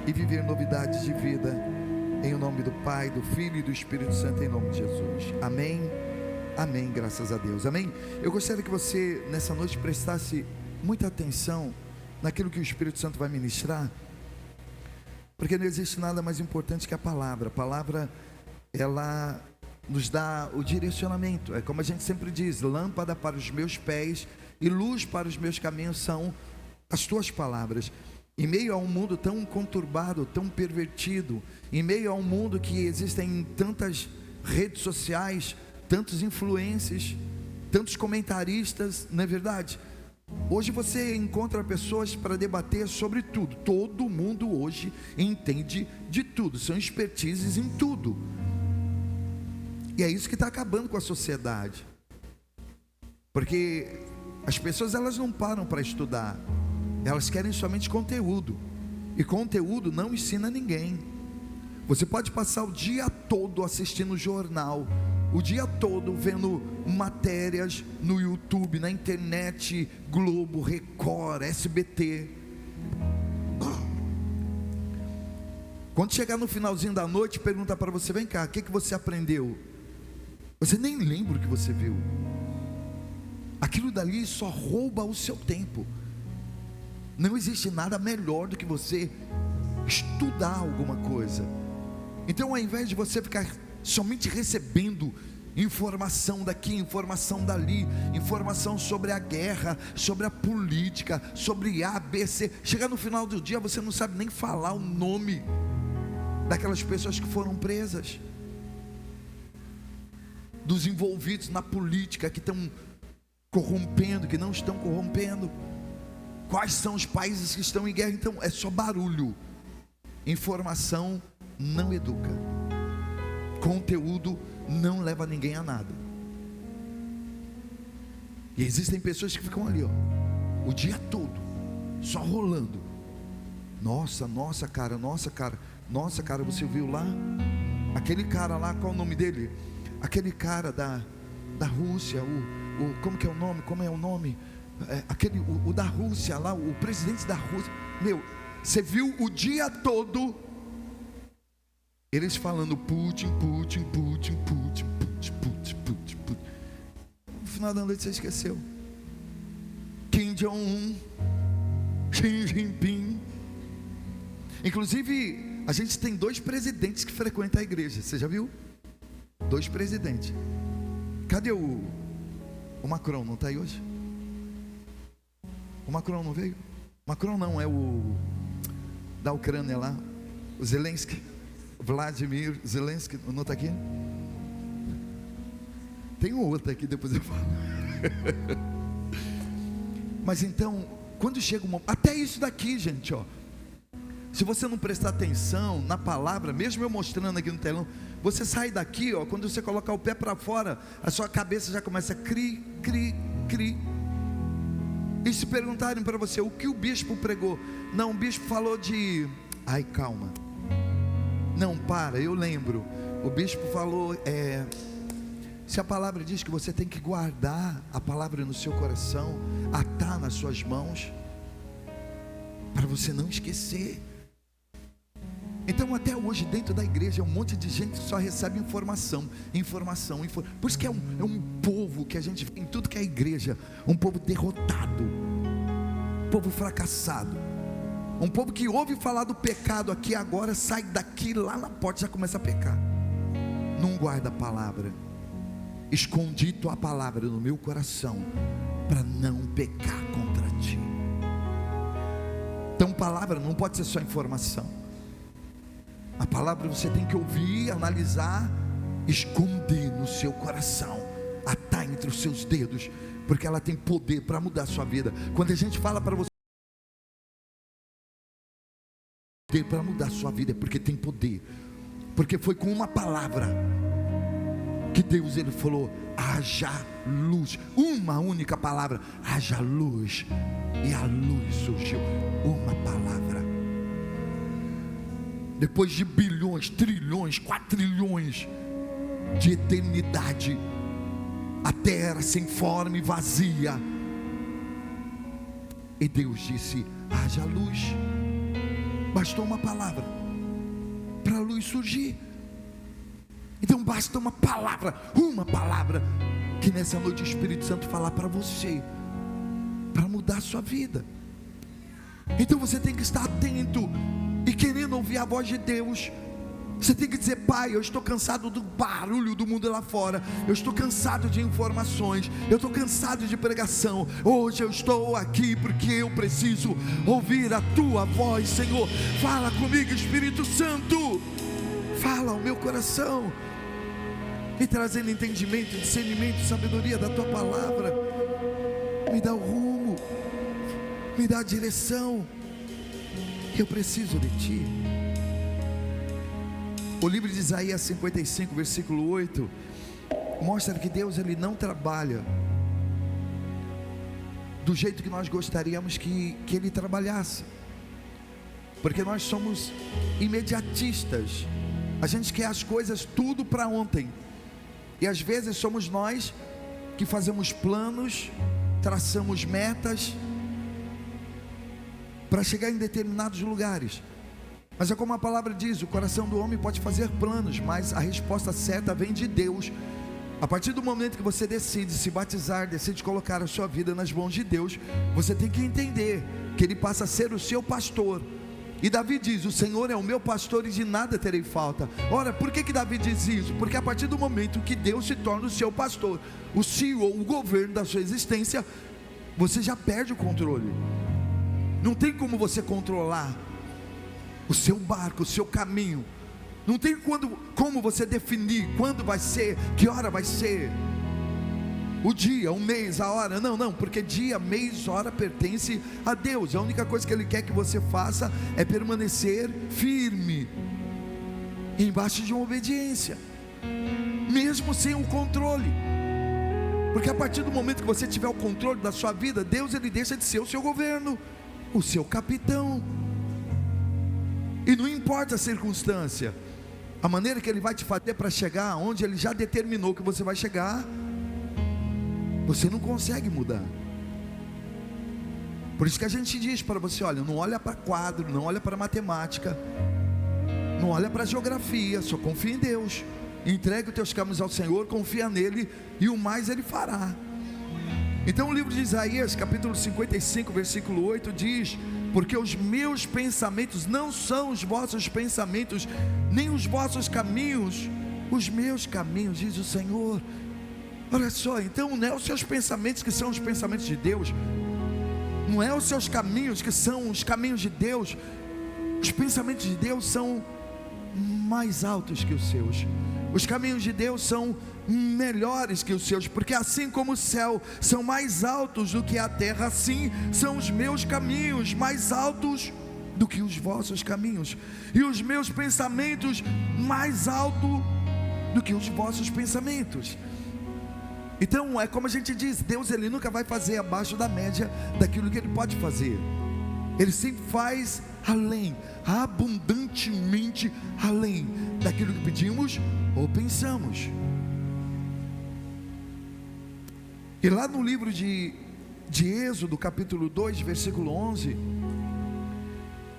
e viver novidades de vida, em nome do Pai, do Filho e do Espírito Santo, em nome de Jesus. Amém? Amém, graças a Deus. Amém? Eu gostaria que você nessa noite prestasse muita atenção naquilo que o Espírito Santo vai ministrar, porque não existe nada mais importante que a palavra. A palavra, ela nos dá o direcionamento. É como a gente sempre diz: lâmpada para os meus pés e luz para os meus caminhos são as tuas palavras. Em meio a um mundo tão conturbado, tão pervertido, em meio a um mundo que existem tantas redes sociais, tantos influencers, tantos comentaristas, não é verdade? Hoje você encontra pessoas para debater sobre tudo. Todo mundo hoje entende de tudo, são expertises em tudo. E é isso que está acabando com a sociedade, porque as pessoas, elas não param para estudar, elas querem somente conteúdo, e conteúdo não ensina ninguém. Você pode passar o dia todo assistindo jornal, o dia todo vendo matérias no YouTube, na internet, Globo, Record, SBT. Quando chegar no finalzinho da noite, pergunta para você: vem cá, o que você aprendeu? Você nem lembra o que você viu. Aquilo dali só rouba o seu tempo. Não existe nada melhor do que você estudar alguma coisa. Então, ao invés de você ficar somente recebendo informação daqui, informação dali, informação sobre a guerra, sobre a política, sobre A, B, C, chegar no final do dia você não sabe nem falar o nome daquelas pessoas que foram presas, dos envolvidos na política, que estão corrompendo, que não estão corrompendo, quais são os países que estão em guerra. Então é só barulho. Informação não educa, conteúdo não leva ninguém a nada. E existem pessoas que ficam ali, ó, o dia todo só rolando. Nossa cara, você viu lá? Aquele cara lá, qual é o nome dele? Aquele cara da Rússia, como é o nome? O da Rússia lá, o presidente da Rússia. Meu, você viu o dia todo eles falando Putin. No final da noite você esqueceu. Kim Jong-un, Xi Jinping. Inclusive, a gente tem 2 presidentes que frequentam a igreja. Você já viu? 2 presidentes. Cadê o Macron? Não está aí hoje? O Macron não veio? Macron não, é o da Ucrânia lá, o Zelensky, Vladimir Zelensky, não está aqui? Tem um outro aqui, depois eu falo. Mas então, quando chega uma... Até isso daqui, gente, ó, se você não prestar atenção na palavra, mesmo eu mostrando aqui no telão, você sai daqui, ó, quando você colocar o pé para fora, a sua cabeça já começa a cri. E se perguntarem para você o que o bispo pregou, não, o bispo falou de... Ai, calma, não, para, eu lembro. O bispo falou, se a palavra diz que você tem que guardar a palavra no seu coração, atar nas suas mãos, para você não esquecer. Então até hoje dentro da igreja é um monte de gente que só recebe informação. Por isso que é um povo que a gente vê em tudo que é igreja, um povo derrotado, um povo fracassado, um povo que ouve falar do pecado aqui agora, sai daqui lá na porta já começa a pecar. Não guarda a palavra. Escondi tua palavra no meu coração para não pecar contra ti. Então palavra não pode ser só informação. A palavra você tem que ouvir, analisar, esconder no seu coração, atar entre os seus dedos, porque ela tem poder para mudar a sua vida. Quando a gente fala para você para mudar a sua vida, é porque tem poder, porque foi com uma palavra que Deus, ele falou: haja luz. Uma única palavra: haja luz, e a luz surgiu. Uma palavra. Depois de bilhões, trilhões, quatrilhões de eternidade, a terra era sem forma e vazia, e Deus disse: haja luz. Bastou uma palavra para a luz surgir. Então basta uma palavra que nessa noite o Espírito Santo falar para você, para mudar a sua vida. Então você tem que estar atento e querendo ouvir a voz de Deus. Você tem que dizer: Pai, eu estou cansado do barulho do mundo lá fora, eu estou cansado de informações, eu estou cansado de pregação. Hoje eu estou aqui porque eu preciso ouvir a Tua voz, Senhor. Fala comigo, Espírito Santo, fala ao meu coração, me trazendo entendimento, discernimento, sabedoria da Tua palavra. Me dá o rumo, me dá a direção. Eu preciso de Ti. O livro de Isaías 55, versículo 8, mostra que Deus, ele não trabalha do jeito que nós gostaríamos que Ele trabalhasse, porque nós somos imediatistas. A gente quer as coisas tudo para ontem, e às vezes somos nós que fazemos planos, traçamos metas para chegar em determinados lugares. Mas é como a palavra diz: o coração do homem pode fazer planos, mas a resposta certa vem de Deus. A partir do momento que você decide se batizar, decide colocar a sua vida nas mãos de Deus, você tem que entender que Ele passa a ser o seu pastor. E Davi diz: o Senhor é o meu pastor e de nada terei falta. Ora, por que Davi diz isso? Porque a partir do momento que Deus se torna o seu pastor, o CEO, o governo da sua existência, você já perde o controle. Não tem como você controlar o seu barco, o seu caminho. Não tem como você definir quando vai ser, que hora vai ser, o dia, o mês, a hora. Não, porque dia, mês, hora pertence a Deus. A única coisa que Ele quer que você faça é permanecer firme, embaixo de uma obediência, mesmo sem o controle. Porque a partir do momento que você tiver o controle da sua vida, Deus, ele deixa de ser o seu governo, o seu capitão. E não importa a circunstância, a maneira que Ele vai te fazer para chegar onde Ele já determinou que você vai chegar, você não consegue mudar. Por isso que a gente diz para você: olha, não olha para quadro, não olha para matemática, não olha para geografia, só confia em Deus. Entregue os teus caminhos ao Senhor, confia nele, e o mais Ele fará. Então o livro de Isaías, capítulo 55, versículo 8 diz: porque os meus pensamentos não são os vossos pensamentos, nem os vossos caminhos os meus caminhos, diz o Senhor. Olha só, então não é os seus pensamentos que são os pensamentos de Deus, não é os seus caminhos que são os caminhos de Deus. Os pensamentos de Deus são mais altos que os seus, os caminhos de Deus são melhores que os seus, porque assim como o céu são mais altos do que a terra, assim são os meus caminhos mais altos do que os vossos caminhos, e os meus pensamentos mais altos do que os vossos pensamentos. Então é como a gente diz: Deus, ele nunca vai fazer abaixo da média daquilo que Ele pode fazer. Ele sempre faz além, abundantemente além daquilo que pedimos ou pensamos. E lá no livro de Êxodo, capítulo 2, versículo 11,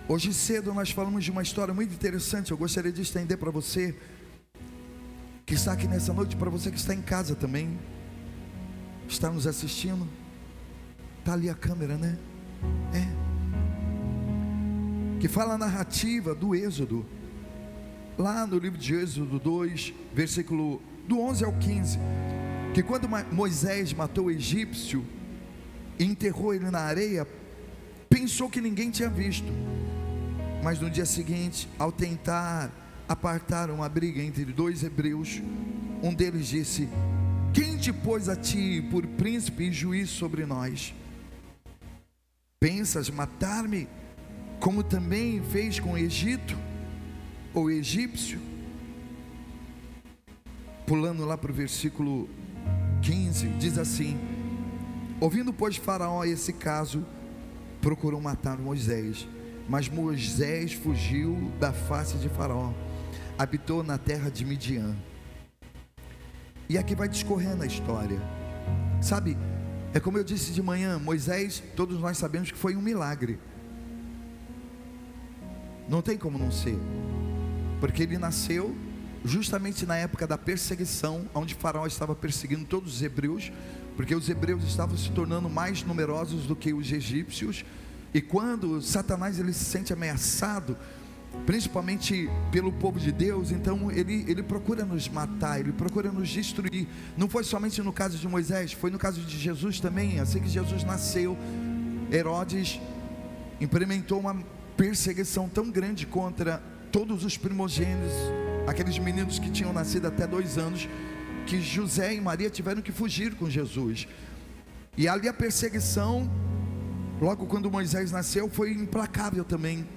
hoje cedo nós falamos de uma história muito interessante. Eu gostaria de estender para você que está aqui nessa noite, para você que está em casa também, está nos assistindo. Está ali a câmera, né? Que fala a narrativa do Êxodo, lá no livro de Êxodo 2, versículo do 11 ao 15, que quando Moisés matou o egípcio e enterrou ele na areia, pensou que ninguém tinha visto, mas no dia seguinte, ao tentar apartar uma briga entre dois hebreus, um deles disse: quem te pôs a ti por príncipe e juiz sobre nós? Pensas matar-me, como também fez com o Egito, ou egípcio? Pulando lá para o versículo 15, diz assim: ouvindo pois Faraó esse caso, procurou matar Moisés, mas Moisés fugiu da face de Faraó, habitou na terra de Midian. E aqui vai discorrendo a história, sabe? É como eu disse de manhã, Moisés, todos nós sabemos que foi um milagre. Não tem como não ser, porque ele nasceu justamente na época da perseguição, onde Faraó estava perseguindo todos os hebreus, porque os hebreus estavam se tornando mais numerosos do que os egípcios. E quando Satanás ele se sente ameaçado, principalmente pelo povo de Deus, então ele procura nos matar, ele procura nos destruir. Não foi somente no caso de Moisés, foi no caso de Jesus também. Assim que Jesus nasceu, Herodes implementou uma perseguição tão grande contra todos os primogênitos, aqueles meninos que tinham nascido até 2 anos, que José e Maria tiveram que fugir com Jesus. E ali a perseguição, logo quando Moisés nasceu, foi implacável também,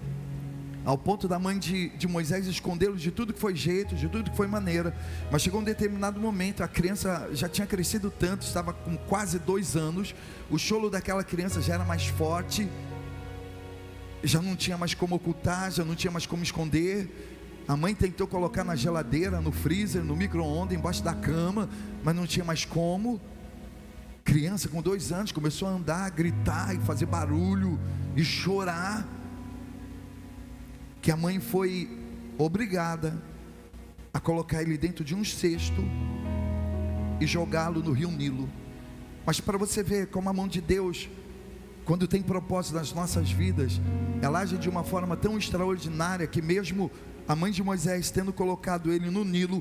ao ponto da mãe de Moisés escondê-lo de tudo que foi jeito, de tudo que foi maneira. Mas chegou um determinado momento, a criança já tinha crescido tanto, estava com quase 2 anos, o choro daquela criança já era mais forte, já não tinha mais como ocultar, já não tinha mais como esconder. A mãe tentou colocar na geladeira, no freezer, no micro-ondas, embaixo da cama, mas não tinha mais como. Criança com 2 anos começou a andar, a gritar e fazer barulho e chorar, que a mãe foi obrigada a colocar ele dentro de um cesto e jogá-lo no rio Nilo. Mas para você ver como a mão de Deus, quando tem propósito nas nossas vidas, ela age de uma forma tão extraordinária, que mesmo a mãe de Moisés tendo colocado ele no Nilo,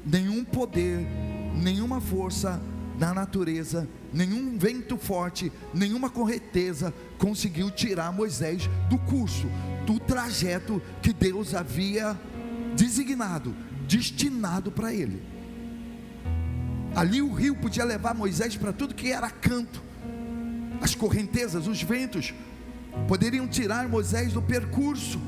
nenhum poder, nenhuma força na natureza, nenhum vento forte, nenhuma correnteza conseguiu tirar Moisés do curso, do trajeto que Deus havia designado, destinado para ele. Ali o rio podia levar Moisés para tudo que era canto, as correntezas, os ventos poderiam tirar Moisés do percurso,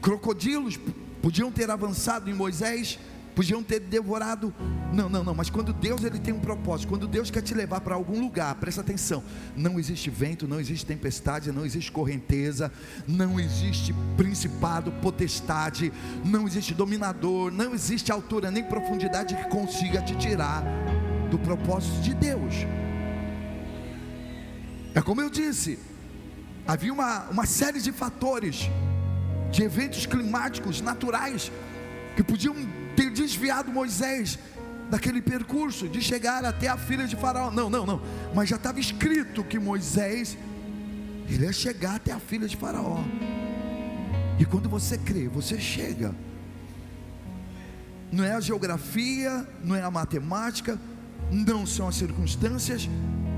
crocodilos podiam ter avançado em Moisés, podiam ter devorado. Não, mas quando Deus ele tem um propósito, quando Deus quer te levar para algum lugar, presta atenção, não existe vento, não existe tempestade, não existe correnteza, não existe principado, potestade, não existe dominador, não existe altura nem profundidade que consiga te tirar do propósito de Deus. É como eu disse, havia uma série de fatores, de eventos climáticos naturais, que podiam ter desviado Moisés daquele percurso, de chegar até a filha de Faraó. Não, mas já estava escrito que Moisés, ele ia chegar até a filha de Faraó. E quando você crê, você chega. Não é a geografia, não é a matemática, não são as circunstâncias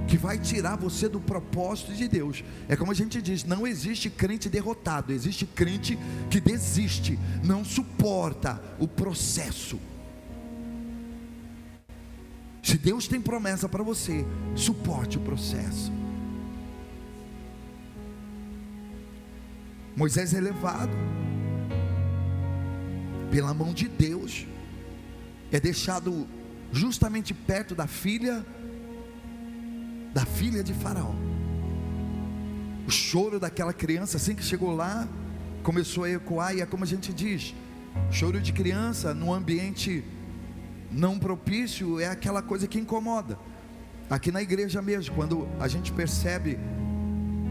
que vai tirar você do propósito de Deus. É como a gente diz, não existe crente derrotado, existe crente que desiste, não suporta o processo. Se Deus tem promessa para você, suporte o processo. Moisés é levado pela mão de Deus, é deixado justamente perto da filha de Faraó. O choro daquela criança, assim que chegou lá, começou a ecoar. E é como a gente diz, choro de criança num ambiente não propício é aquela coisa que incomoda. Aqui na igreja mesmo, quando a gente percebe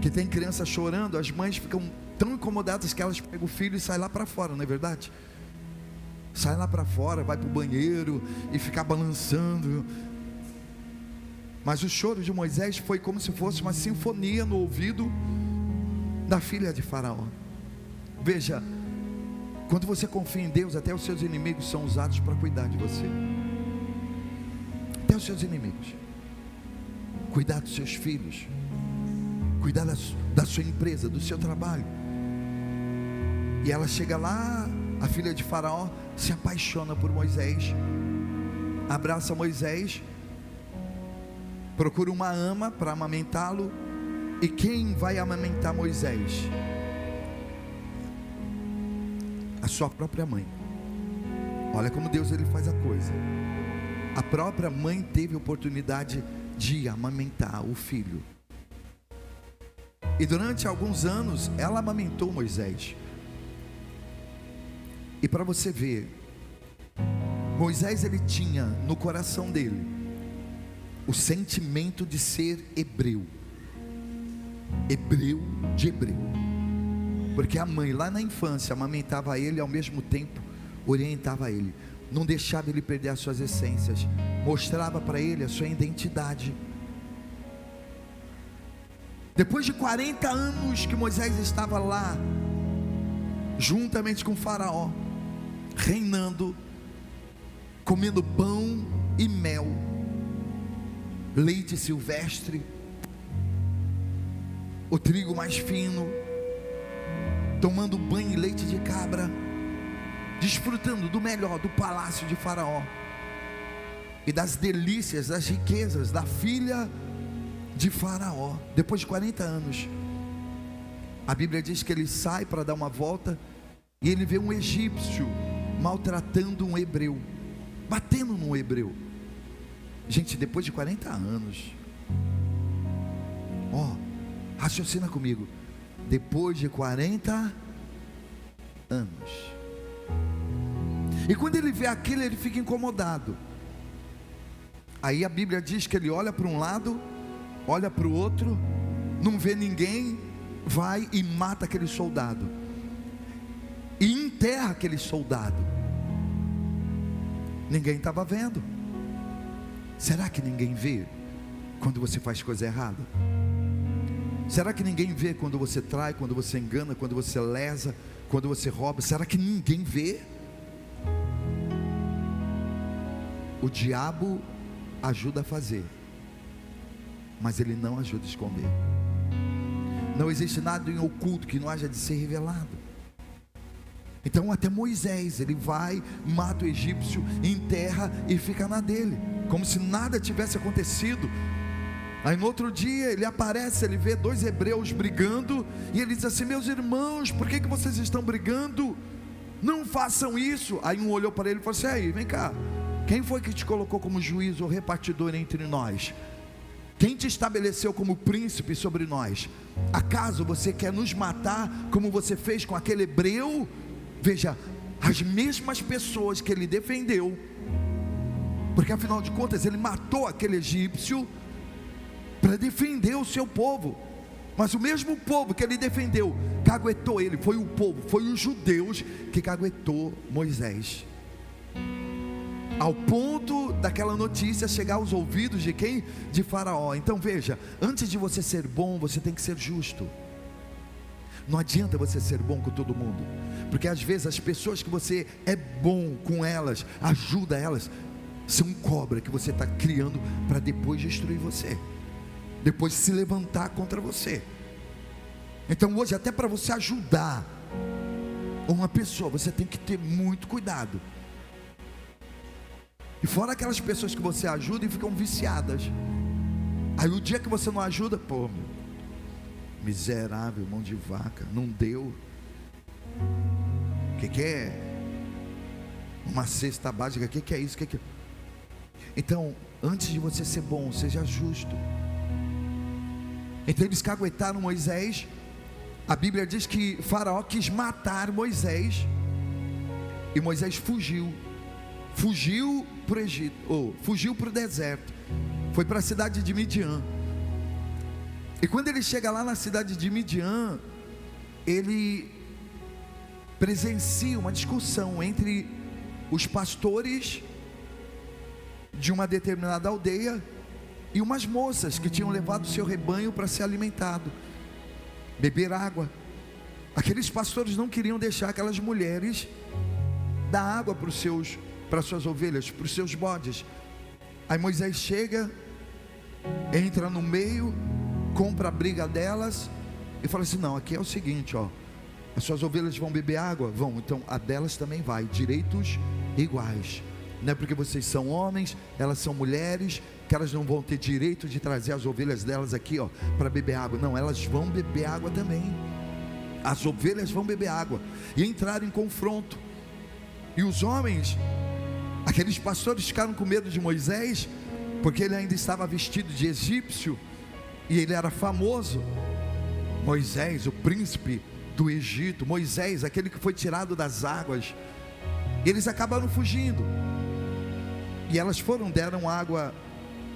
que tem criança chorando, as mães ficam tão incomodadas que elas pegam o filho e saem lá para fora, não é verdade? Sai lá para fora, vai para o banheiro e fica balançando. Mas o choro de Moisés foi como se fosse uma sinfonia no ouvido da filha de Faraó. Veja, quando você confia em Deus, até os seus inimigos são usados para cuidar de você. Até os seus inimigos. Cuidar dos seus filhos, cuidar da sua empresa, do seu trabalho. E ela chega lá, a filha de Faraó se apaixona por Moisés, abraça Moisés, procura uma ama para amamentá-lo. E quem vai amamentar Moisés? A sua própria mãe. Olha como Deus ele faz a coisa. A própria mãe teve oportunidade de amamentar o filho. E durante alguns anos ela amamentou Moisés. E para você ver, Moisés ele tinha no coração dele o sentimento de ser hebreu. Hebreu de hebreu. Porque a mãe lá na infância amamentava ele e ao mesmo tempo orientava ele, não deixava ele perder as suas essências, mostrava para ele a sua identidade. Depois de 40 anos que Moisés estava lá, juntamente com Faraó, reinando, comendo pão e mel, leite silvestre, o trigo mais fino, tomando banho e leite de cabra, desfrutando do melhor do palácio de Faraó e das delícias, das riquezas da filha de Faraó. Depois de 40 anos, a Bíblia diz que ele sai para dar uma volta e ele vê um egípcio maltratando um hebreu, batendo num hebreu. Gente, depois de 40 anos, raciocina comigo, depois de 40 anos, e quando ele vê aquilo, ele fica incomodado. Aí a Bíblia diz que ele olha para um lado, olha para o outro, não vê ninguém, vai e mata aquele soldado, e enterra aquele soldado. Ninguém estava vendo. Será que ninguém vê quando você faz coisa errada? Será que ninguém vê quando você trai, quando você engana, quando você lesa, quando você rouba? Será que ninguém vê? O diabo ajuda a fazer, mas ele não ajuda a esconder. Não existe nada em oculto que não haja de ser revelado. Então até Moisés, ele vai, mata o egípcio, enterra e fica na dele, como se nada tivesse acontecido. Aí no outro dia ele aparece, ele vê dois hebreus brigando, e ele diz assim: meus irmãos, por que vocês estão brigando? Não façam isso. Aí um olhou para ele e falou assim: aí, vem cá, quem foi que te colocou como juiz ou repartidor entre nós? Quem te estabeleceu como príncipe sobre nós? Acaso você quer nos matar como você fez com aquele hebreu? Veja, as mesmas pessoas que ele defendeu, porque afinal de contas ele matou aquele egípcio para defender o seu povo, mas o mesmo povo que ele defendeu caguetou ele. Foi o povo, foi os judeus que caguetou Moisés, ao ponto daquela notícia chegar aos ouvidos de quem? De Faraó. Então veja, antes de você ser bom, você tem que ser justo. Não adianta você ser bom com todo mundo, porque às vezes as pessoas que você é bom com elas, ajuda elas, são cobra que você está criando para depois destruir você, depois se levantar contra você. Então hoje, até para você ajudar uma pessoa, você tem que ter muito cuidado. E fora aquelas pessoas que você ajuda e ficam viciadas. Aí o dia que você não ajuda, pô, miserável, mão de vaca, não deu. O que é uma cesta básica? O que é isso? Que é? Então, antes de você ser bom, seja justo. Então eles caguetaram Moisés. A Bíblia diz que Faraó quis matar Moisés, e Moisés fugiu para o Egito, fugiu para o deserto, foi para a cidade de Midian. E quando ele chega lá na cidade de Midian, ele presencia uma discussão entre os pastores de uma determinada aldeia e umas moças que tinham levado o seu rebanho para ser alimentado, beber água. Aqueles pastores não queriam deixar aquelas mulheres dar água para suas ovelhas, para os seus bodes. Aí Moisés chega, entra no meio, compra a briga delas e fala assim: não, aqui é o seguinte, as suas ovelhas vão beber água? Vão, então a delas também vai, direitos iguais. não é porque vocês são homens, elas são mulheres, que elas não vão ter direito de trazer as ovelhas delas aqui, ó, para beber água. Não, elas vão beber água também. As ovelhas vão beber água. E entraram em confronto. E os homens, aqueles pastores, ficaram com medo de Moisés, porque ele ainda estava vestido de egípcio, e ele era famoso. Moisés, o príncipe do Egito, Moisés, aquele que foi tirado das águas. Eles acabaram fugindo. E elas deram água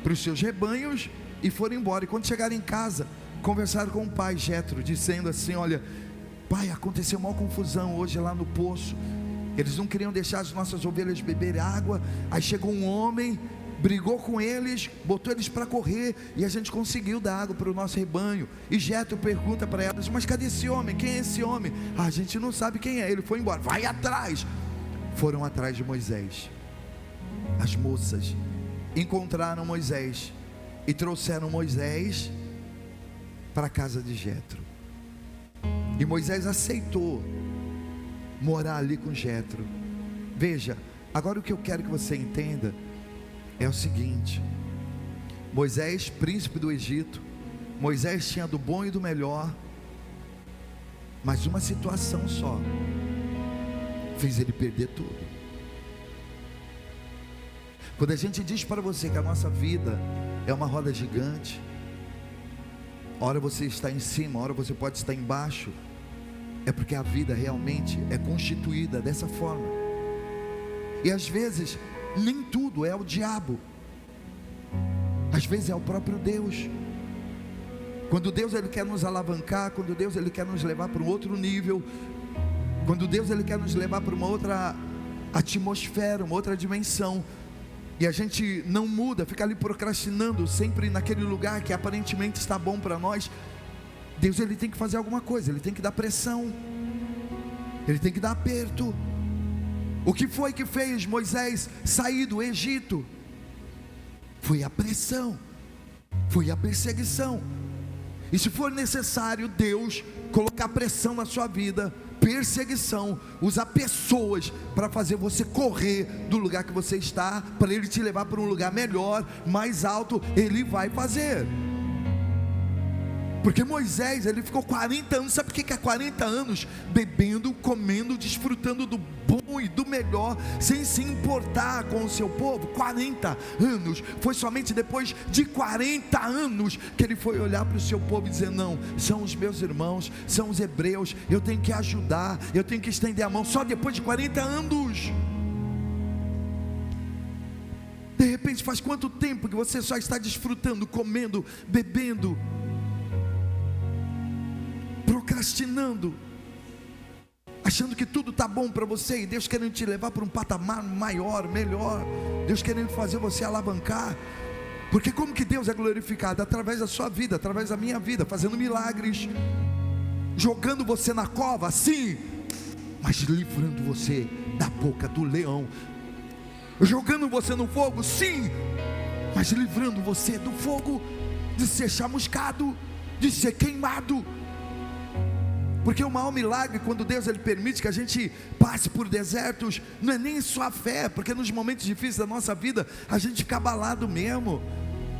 para os seus rebanhos e foram embora. E quando chegaram em casa, conversaram com o pai Jetro, dizendo assim: olha, pai, aconteceu uma confusão hoje lá no poço. Eles não queriam deixar as nossas ovelhas beber água. Aí chegou um homem, brigou com eles, botou eles para correr, e a gente conseguiu dar água para o nosso rebanho. E Jetro pergunta para elas: mas cadê esse homem? Quem é esse homem? A gente não sabe quem é, ele foi embora. Vai atrás. Foram atrás de Moisés. As moças encontraram Moisés e trouxeram Moisés para a casa de Jetro. E Moisés aceitou morar ali com Jetro. Veja, agora o que eu quero que você entenda é o seguinte: Moisés, príncipe do Egito, Moisés tinha do bom e do melhor, mas uma situação só fez ele perder tudo. Quando a gente diz para você que a nossa vida é uma roda gigante, ora você está em cima, ora você pode estar embaixo, é porque a vida realmente é constituída dessa forma. E às vezes nem tudo é o diabo, às vezes é o próprio Deus. Quando Deus ele quer nos alavancar, quando Deus ele quer nos levar para um outro nível, quando Deus ele quer nos levar para uma outra atmosfera, uma outra dimensão, e a gente não muda, fica ali procrastinando, sempre naquele lugar que aparentemente está bom para nós, Deus ele tem que fazer alguma coisa, ele tem que dar pressão, ele tem que dar aperto. O que foi que fez Moisés sair do Egito? Foi a pressão, foi a perseguição. E se for necessário Deus colocar pressão na sua vida, perseguição, usar pessoas para fazer você correr do lugar que você está, para Ele te levar para um lugar melhor, mais alto, Ele vai fazer. Porque Moisés, ele ficou 40 anos, sabe o que é 40 anos? Bebendo, comendo, desfrutando do bom e do melhor, sem se importar com o seu povo. 40 anos, foi somente depois de 40 anos que ele foi olhar para o seu povo e dizer: não, são os meus irmãos, são os hebreus, eu tenho que ajudar, eu tenho que estender a mão. Só depois de 40 anos. De repente, faz quanto tempo que você só está desfrutando, comendo, bebendo, procrastinando, achando que tudo está bom para você, e Deus querendo te levar para um patamar maior, melhor, Deus querendo fazer você alavancar? Porque como que Deus é glorificado? Através da sua vida, através da minha vida, fazendo milagres, jogando você na cova, sim, mas livrando você da boca do leão, jogando você no fogo, sim, mas livrando você do fogo, de ser chamuscado, de ser queimado. Porque o maior milagre, quando Deus ele permite que a gente passe por desertos, não é nem só a fé, porque nos momentos difíceis da nossa vida, a gente fica abalado mesmo,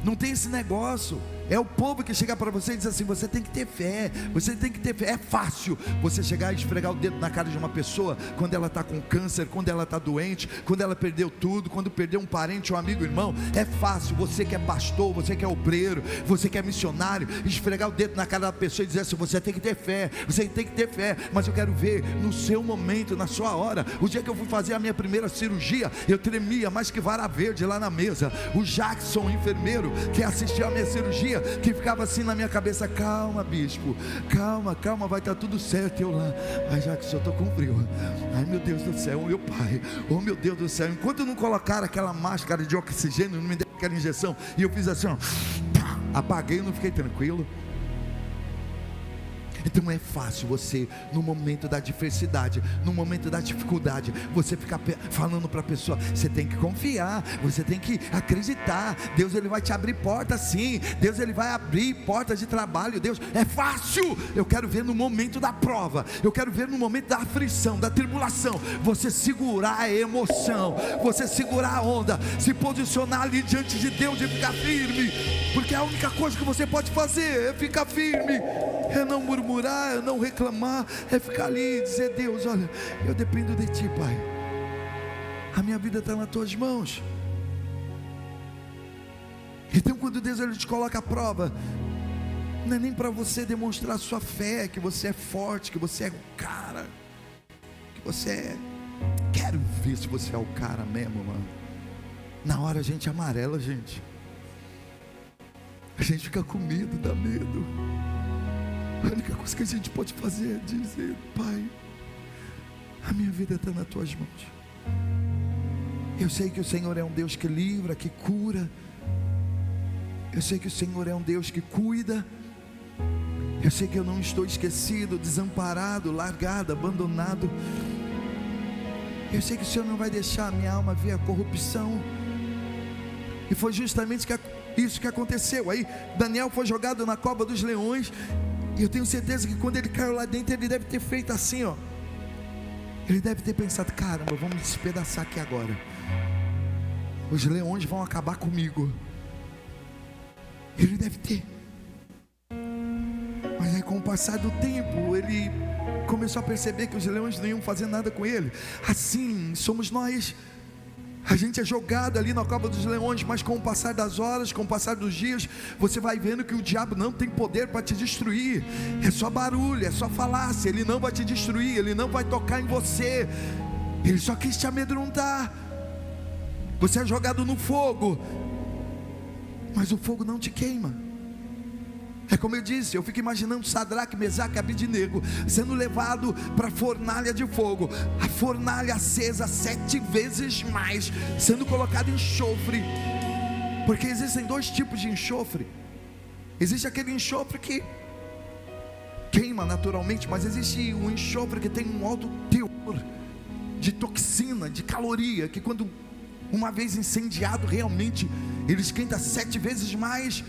não tem esse negócio. É o povo que chega para você e diz assim: você tem que ter fé, você tem que ter fé. É fácil você chegar e esfregar o dedo na cara de uma pessoa quando ela está com câncer, quando ela está doente, quando ela perdeu tudo, quando perdeu um parente, um amigo, irmão. É fácil, você que é pastor, você que é obreiro, você que é missionário, esfregar o dedo na cara da pessoa e dizer assim: você tem que ter fé, você tem que ter fé. Mas eu quero ver no seu momento, na sua hora. O dia que eu fui fazer a minha primeira cirurgia, eu tremia mais que vara verde lá na mesa. O Jackson, o enfermeiro que assistiu a minha cirurgia, que ficava assim na minha cabeça: calma, bispo, calma, calma, vai estar tudo certo. Eu lá: ai, Jackson, eu estou com frio. Ai, meu Deus do céu, meu pai, oh meu Deus do céu. Enquanto não colocaram aquela máscara de oxigênio, não me deram aquela injeção, e eu fiz assim, ó, apaguei e não fiquei tranquilo. Então é fácil você, no momento da adversidade, no momento da dificuldade, você ficar falando para a pessoa: você tem que confiar, você tem que acreditar, Deus ele vai te abrir portas sim, Deus ele vai abrir portas de trabalho. Deus, é fácil. Eu quero ver no momento da prova, eu quero ver no momento da aflição, da tribulação, você segurar a emoção, você segurar a onda, se posicionar ali diante de Deus e ficar firme, porque a única coisa que você pode fazer é ficar firme, é não murmurar, é não reclamar, é ficar ali e dizer: Deus, olha, eu dependo de Ti, Pai, a minha vida está nas Tuas mãos. Então quando Deus ele te coloca à prova, não é nem para você demonstrar a sua fé, que você é forte, que você é o cara, que você é... Quero ver se você é o cara mesmo, mano. Na hora a gente amarela, gente, a gente fica com medo, dá medo. A única coisa que a gente pode fazer é dizer: Pai, a minha vida está nas Tuas mãos. Eu sei que o Senhor é um Deus que livra, que cura. Eu sei que o Senhor é um Deus que cuida. Eu sei que eu não estou esquecido, desamparado, largado, abandonado. Eu sei que o Senhor não vai deixar a minha alma ver a corrupção. E foi justamente isso que aconteceu. Aí Daniel foi jogado na cova dos leões. E eu tenho certeza que quando ele caiu lá dentro, ele deve ter feito assim, ó. Ele deve ter pensado: caramba, vamos me despedaçar aqui agora. Os leões vão acabar comigo. Ele deve ter. Mas aí, com o passar do tempo, ele começou a perceber que os leões não iam fazer nada com ele. Assim somos nós. A gente é jogado ali na cova dos leões, mas com o passar das horas, com o passar dos dias, você vai vendo que o diabo não tem poder para te destruir. É só barulho, é só falácia. Ele não vai te destruir, ele não vai tocar em você. Ele só quis te amedrontar. Você é jogado no fogo, mas o fogo não te queima. É como eu disse, eu fico imaginando Sadraque, Mesaque e Abednego sendo levado para a fornalha de fogo, a fornalha acesa 7 vezes mais, sendo colocado em enxofre, porque existem 2 tipos de enxofre. Existe aquele enxofre que queima naturalmente, mas existe um enxofre que tem um alto teor de toxina, de caloria, que quando uma vez incendiado, realmente ele esquenta 7 vezes mais.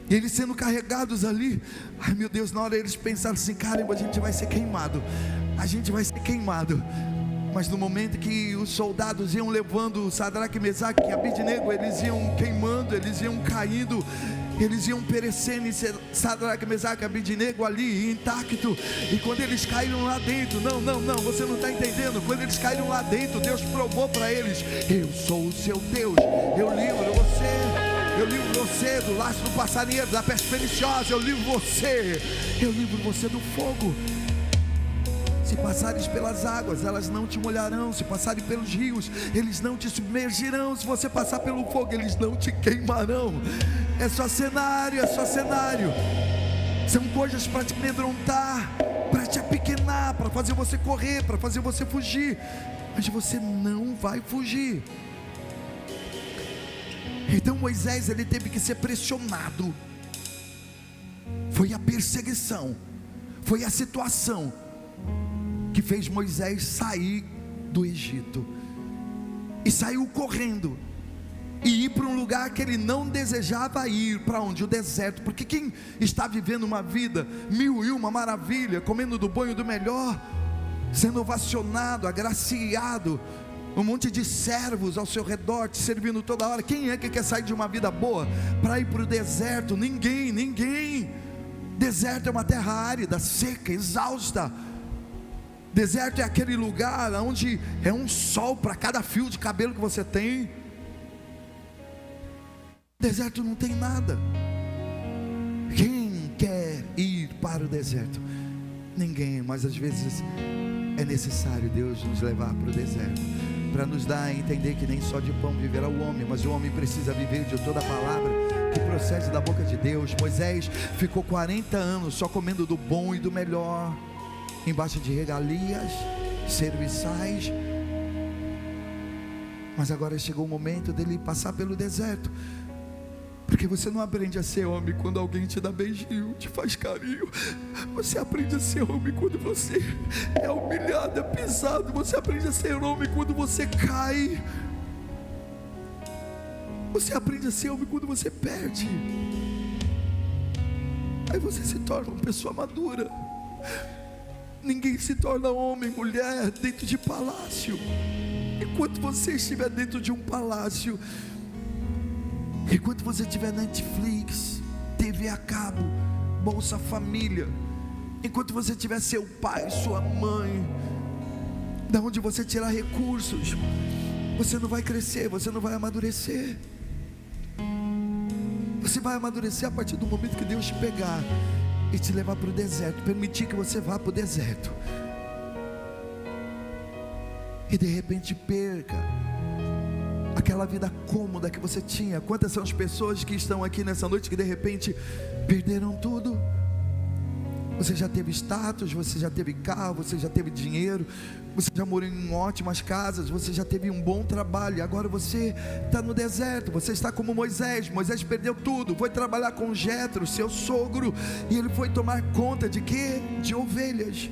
E eles sendo carregados ali, ai meu Deus, na hora eles pensaram assim: caramba, a gente vai ser queimado, a gente vai ser queimado. Mas no momento que os soldados iam levando Sadraque, Mesaque e Abednego, eles iam queimando, eles iam caindo, eles iam perecendo. E Sadraque, Mesaque e Abednego ali intacto. E quando eles caíram lá dentro, não, você não está entendendo. Quando eles caíram lá dentro, Deus provou para eles: eu sou o seu Deus, eu livro você. Eu livro você do laço do passarinheiro, da peste perniciosa. Eu livro você do fogo. Se passares pelas águas, elas não te molharão. Se passarem pelos rios, eles não te submergirão. Se você passar pelo fogo, eles não te queimarão. É só cenário, é só cenário. São coisas para te amedrontar, para te apequenar, para fazer você correr, para fazer você fugir. Mas você não vai fugir. Então Moisés ele teve que ser pressionado. Foi a perseguição, foi a situação que fez Moisés sair do Egito. E saiu correndo e ir para um lugar que ele não desejava ir. Para onde? O deserto. Porque quem está vivendo uma vida 1001 maravilha, comendo do bom e do melhor, sendo ovacionado, agraciado, um monte de servos ao seu redor te servindo toda hora, quem é que quer sair de uma vida boa para ir para o deserto? Ninguém. Deserto é uma terra árida, seca, exausta. Deserto é aquele lugar onde é um sol para cada fio de cabelo que você tem. Deserto não tem nada. Quem quer ir para o deserto? Ninguém. Mas às vezes é necessário Deus nos levar para o deserto, para nos dar a entender que nem só de pão viverá o homem, mas o homem precisa viver de toda a palavra que procede da boca de Deus. Moisés ficou 40 anos só comendo do bom e do melhor, embaixo de regalias, serviçais. Mas agora chegou o momento dele passar pelo deserto. Porque você não aprende a ser homem quando alguém te dá beijinho, te faz carinho. Você aprende a ser homem quando você é humilhado, é pisado. Você aprende a ser homem quando você cai. Você aprende a ser homem quando você perde. Aí você se torna uma pessoa madura. Ninguém se torna homem, mulher dentro de palácio. Enquanto você estiver dentro de um palácio, enquanto você tiver Netflix, TV a cabo, Bolsa Família, enquanto você tiver seu pai, sua mãe, da onde você tirar recursos, você não vai crescer, você não vai amadurecer. Você vai amadurecer a partir do momento que Deus te pegar e te levar para o deserto, permitir que você vá para o deserto, e de repente perca aquela vida cômoda que você tinha. Quantas são as pessoas que estão aqui nessa noite que de repente perderam tudo? Você já teve status, você já teve carro, você já teve dinheiro, você já morou em ótimas casas, você já teve um bom trabalho, e agora você está no deserto. Você está como Moisés. Moisés perdeu tudo, foi trabalhar com Jetro, seu sogro, e ele foi tomar conta de quê? De ovelhas,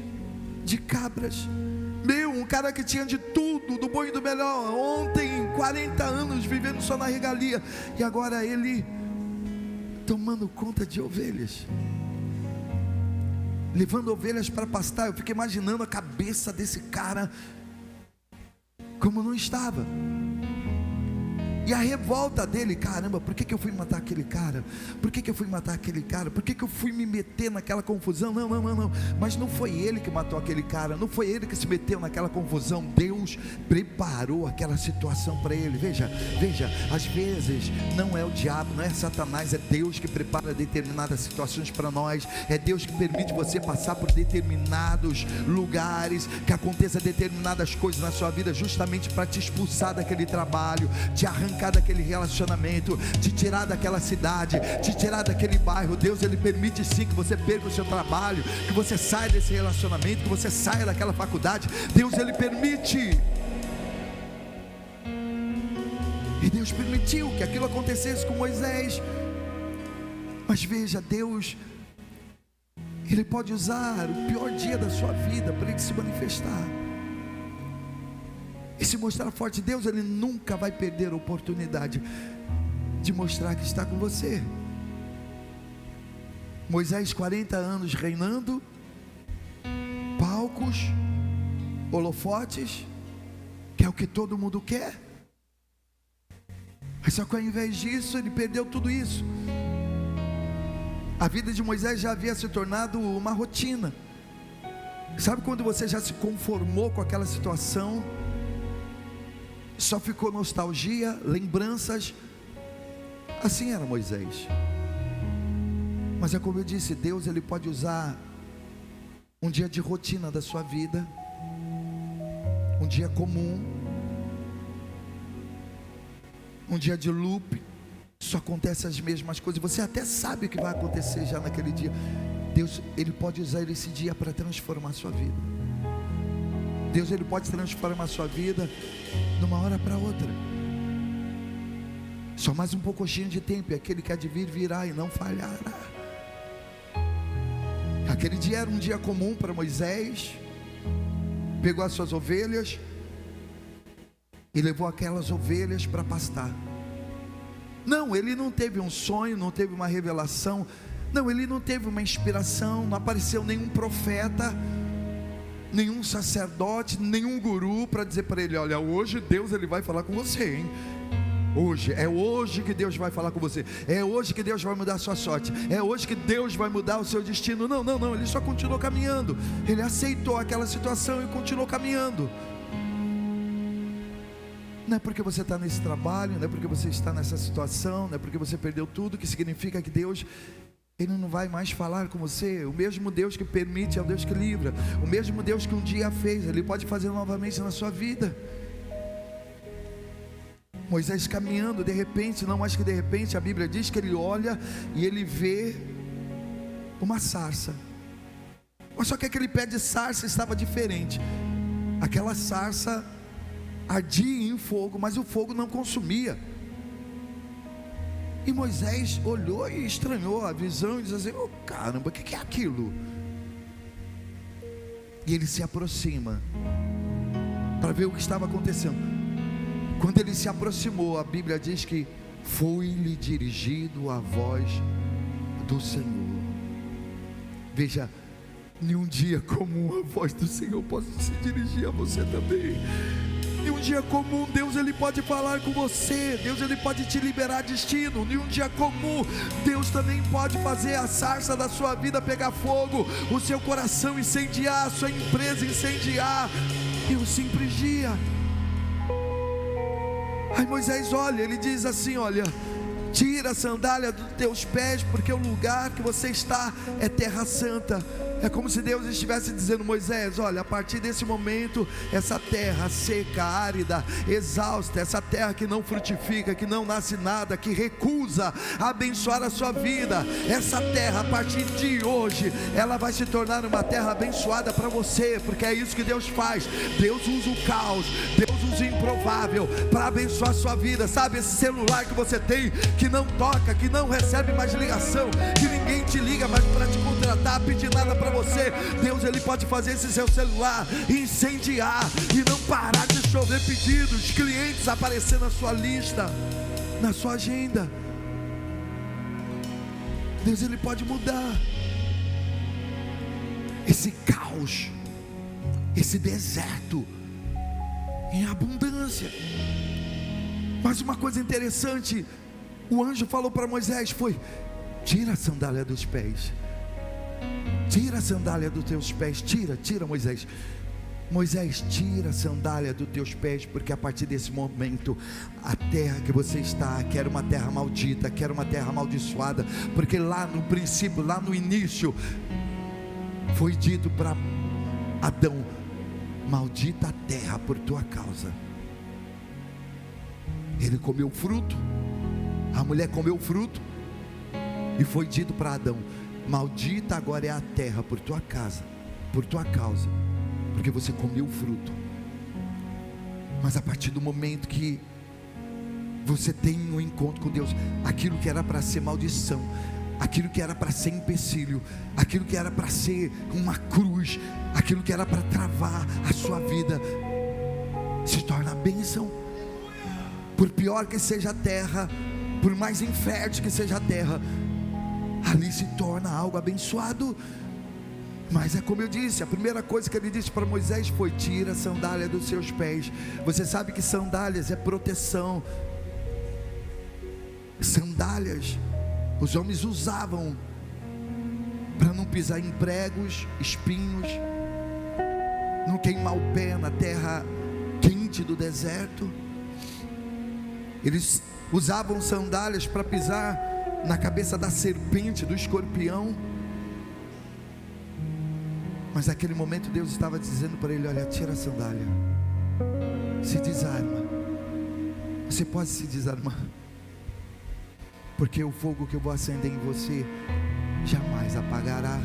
de cabras. Um cara que tinha de tudo, do bom e do melhor. Ontem, 40 anos vivendo só na regalia, e agora ele tomando conta de ovelhas, levando ovelhas para pastar. Eu fico imaginando a cabeça desse cara como não estava. E a revolta dele: caramba, por que eu fui matar aquele cara? Por que eu fui matar aquele cara? Por que eu fui me meter naquela confusão? Não, mas não foi ele que matou aquele cara, não foi ele que se meteu naquela confusão. Deus preparou aquela situação para ele. Veja, às vezes não é o diabo, não é Satanás, é Deus que prepara determinadas situações para nós. É Deus que permite você passar por determinados lugares, que aconteça determinadas coisas na sua vida, justamente para te expulsar daquele trabalho, te arrancar daquele relacionamento, te tirar daquela cidade, te tirar daquele bairro. Deus, ele permite sim que você perca o seu trabalho, que você saia desse relacionamento, que você saia daquela faculdade. Deus, ele permite. E Deus permitiu que aquilo acontecesse com Moisés. Mas veja, Deus, ele pode usar o pior dia da sua vida para ele se manifestar e se mostrar forte. Deus, ele nunca vai perder a oportunidade de mostrar que está com você. Moisés, 40 anos reinando, palcos, holofotes, que é o que todo mundo quer. Mas só que ao invés disso, ele perdeu tudo isso. A vida de Moisés já havia se tornado uma rotina. Sabe quando você já se conformou com aquela situação? Só ficou nostalgia, lembranças. Assim era Moisés. Mas é como eu disse, Deus, ele pode usar um dia de rotina da sua vida, um dia comum, um dia de loop, só acontece as mesmas coisas, você até sabe o que vai acontecer já naquele dia. Deus, ele pode usar esse dia para transformar a sua vida. Deus, ele pode transformar a sua vida de uma hora para outra. Só mais um pouquinho de tempo, e aquele que há de vir, virá e não falhará. Aquele dia era um dia comum para Moisés. Pegou as suas ovelhas e levou aquelas ovelhas para pastar. Não, ele não teve um sonho, não teve uma revelação, não, ele não teve uma inspiração, não apareceu nenhum profeta, nenhum sacerdote, nenhum guru para dizer para ele: olha, hoje Deus, ele vai falar com você, hein? Hoje, é hoje que Deus vai falar com você, é hoje que Deus vai mudar a sua sorte, é hoje que Deus vai mudar o seu destino. Não, ele só continuou caminhando. Ele aceitou aquela situação e continuou caminhando. Não é porque você está nesse trabalho, não é porque você está nessa situação, não é porque você perdeu tudo, que significa que Deus, ele não vai mais falar com você. O mesmo Deus que permite é o Deus que livra. O mesmo Deus que um dia fez, ele pode fazer novamente na sua vida. Moisés caminhando, de repente, não mais que de repente, a Bíblia diz que ele olha e ele vê uma sarça. Mas só que aquele pé de sarça estava diferente. Aquela sarça ardia em fogo, mas o fogo não consumia. E Moisés olhou e estranhou a visão e disse assim: oh, caramba, o que é aquilo? E ele se aproxima para ver o que estava acontecendo. Quando ele se aproximou, a Bíblia diz que foi-lhe dirigido a voz do Senhor. Veja, em um dia comum a voz do Senhor pode se dirigir a você também. Em um dia comum Deus ele pode falar com você, Deus ele pode te liberar destino. Em um dia comum Deus também pode fazer a sarça da sua vida pegar fogo, o seu coração incendiar, a sua empresa incendiar. E um simples dia. Aí Moisés olha, ele diz assim: olha, tira a sandália dos teus pés, porque o lugar que você está é terra santa. É como se Deus estivesse dizendo: Moisés, olha, a partir desse momento, essa terra seca, árida, exausta, essa terra que não frutifica, que não nasce nada, que recusa abençoar a sua vida, essa terra, a partir de hoje, ela vai se tornar uma terra abençoada para você, porque é isso que Deus faz. Deus usa o caos, Deus usa o improvável para abençoar a sua vida. Sabe, esse celular que você tem, que não toca, que não recebe mais ligação, que ninguém te liga mais para te contratar, pedir nada para você, Deus ele pode fazer esse seu celular incendiar e não parar de chover pedidos, clientes aparecer na sua lista, na sua agenda. Deus ele pode mudar esse caos, esse deserto em abundância. Mas uma coisa interessante, o anjo falou para Moisés foi: tira a sandália dos pés. Tira a sandália dos teus pés. Tira Moisés. Moisés, tira a sandália dos teus pés, porque a partir desse momento, a terra que você está, que era uma terra maldita, que era uma terra amaldiçoada, porque lá no princípio, lá no início, foi dito para Adão: maldita a terra por tua causa. Ele comeu o fruto, a mulher comeu o fruto, e foi dito para Adão: maldita agora é a terra por tua causa, porque você comeu o fruto. Mas a partir do momento que você tem um encontro com Deus, aquilo que era para ser maldição, aquilo que era para ser empecilho, aquilo que era para ser uma cruz, aquilo que era para travar a sua vida, se torna bênção. Por pior que seja a terra, por mais infértil que seja a terra, ali se torna algo abençoado. Mas é como eu disse, a primeira coisa que ele disse para Moisés foi: tira a sandália dos seus pés. Você sabe que sandálias é proteção. Sandálias os homens usavam para não pisar em pregos, espinhos, não queimar o pé na terra quente do deserto. Eles usavam sandálias para pisar na cabeça da serpente, do escorpião. Mas naquele momento Deus estava dizendo para ele: olha, tira a sandália, se desarma. Você pode se desarmar, porque o fogo que eu vou acender em você jamais apagará.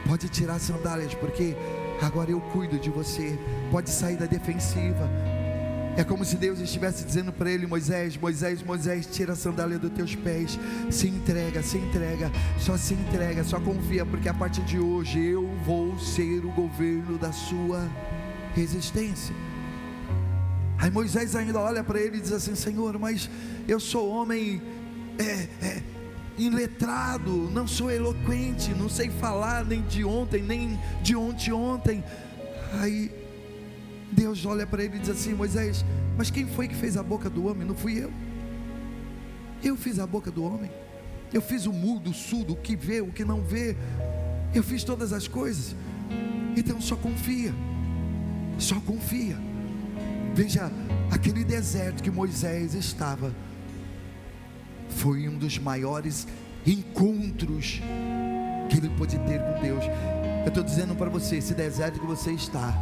Pode tirar as sandálias, porque agora eu cuido de você. Pode sair da defensiva. É como se Deus estivesse dizendo para ele: Moisés, tira a sandália dos teus pés, se entrega, só se entrega, só confia, porque a partir de hoje eu vou ser o governo da sua existência. Aí Moisés ainda olha para ele e diz assim: Senhor, mas eu sou homem iletrado, não sou eloquente, não sei falar nem de ontem, nem de ontem. Aí Deus olha para ele e diz assim: Moisés, mas quem foi que fez a boca do homem? Não fui eu. Eu fiz a boca do homem. Eu fiz o mudo, o surdo, o que vê, o que não vê. Eu fiz todas as coisas. Então só confia. Veja, aquele deserto que Moisés estava foi um dos maiores encontros que ele pôde ter com Deus. Eu estou dizendo para você, esse deserto que você está,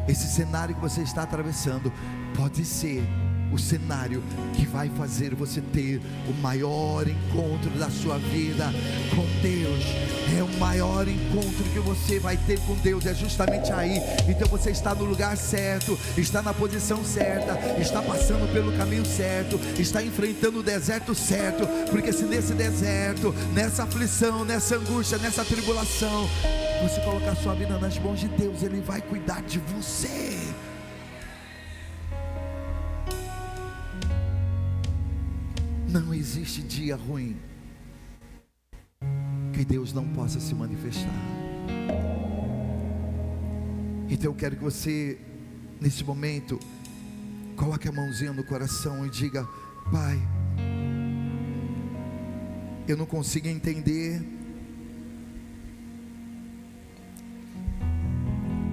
esse cenário que você está atravessando, pode ser o cenário que vai fazer você ter o maior encontro da sua vida com Deus. É o maior encontro que você vai ter com Deus, é justamente aí. Então você está no lugar certo, está na posição certa, está passando pelo caminho certo, está enfrentando o deserto certo. Porque se nesse deserto, nessa aflição, nessa angústia, nessa tribulação, você colocar sua vida nas mãos de Deus, Ele vai cuidar de você. Não existe dia ruim que Deus não possa se manifestar. Então eu quero que você, nesse momento, coloque a mãozinha no coração e diga: Pai, eu não consigo entender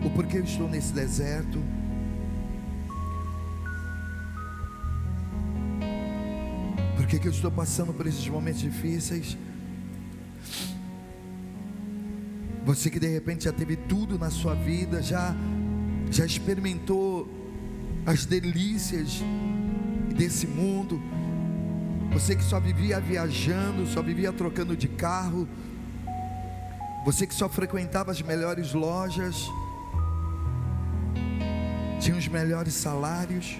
o porquê eu estou nesse deserto. Por que eu estou passando por esses momentos difíceis? Você que de repente já teve tudo na sua vida, já experimentou as delícias desse mundo. Você que só vivia viajando, só vivia trocando de carro. Você que só frequentava as melhores lojas, tinha os melhores salários,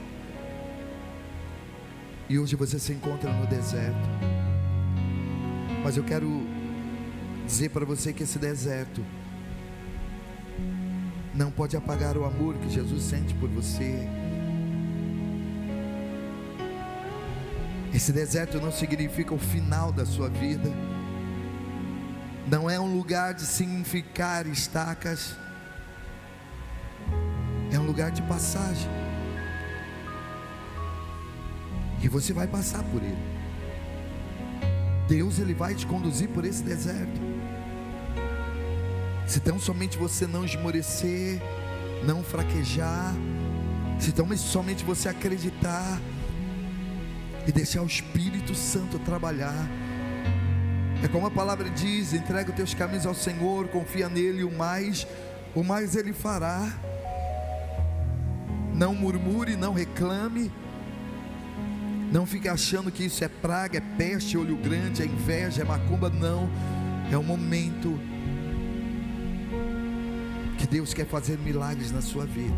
e hoje você se encontra no deserto. Mas eu quero dizer para você que esse deserto não pode apagar o amor que Jesus sente por você. Esse deserto não significa o final da sua vida, não é um lugar de significar estacas, é um lugar de passagem. E você vai passar por ele. Deus, Ele vai te conduzir por esse deserto. Se tão somente você não esmorecer, não fraquejar, se tão somente você acreditar e deixar o Espírito Santo trabalhar. É como a palavra diz: entrega os teus caminhos ao Senhor, confia nele, o mais Ele fará. Não murmure, não reclame. Não fique achando que isso é praga, é peste, é olho grande, é inveja, é macumba. Não, é um momento que Deus quer fazer milagres na sua vida.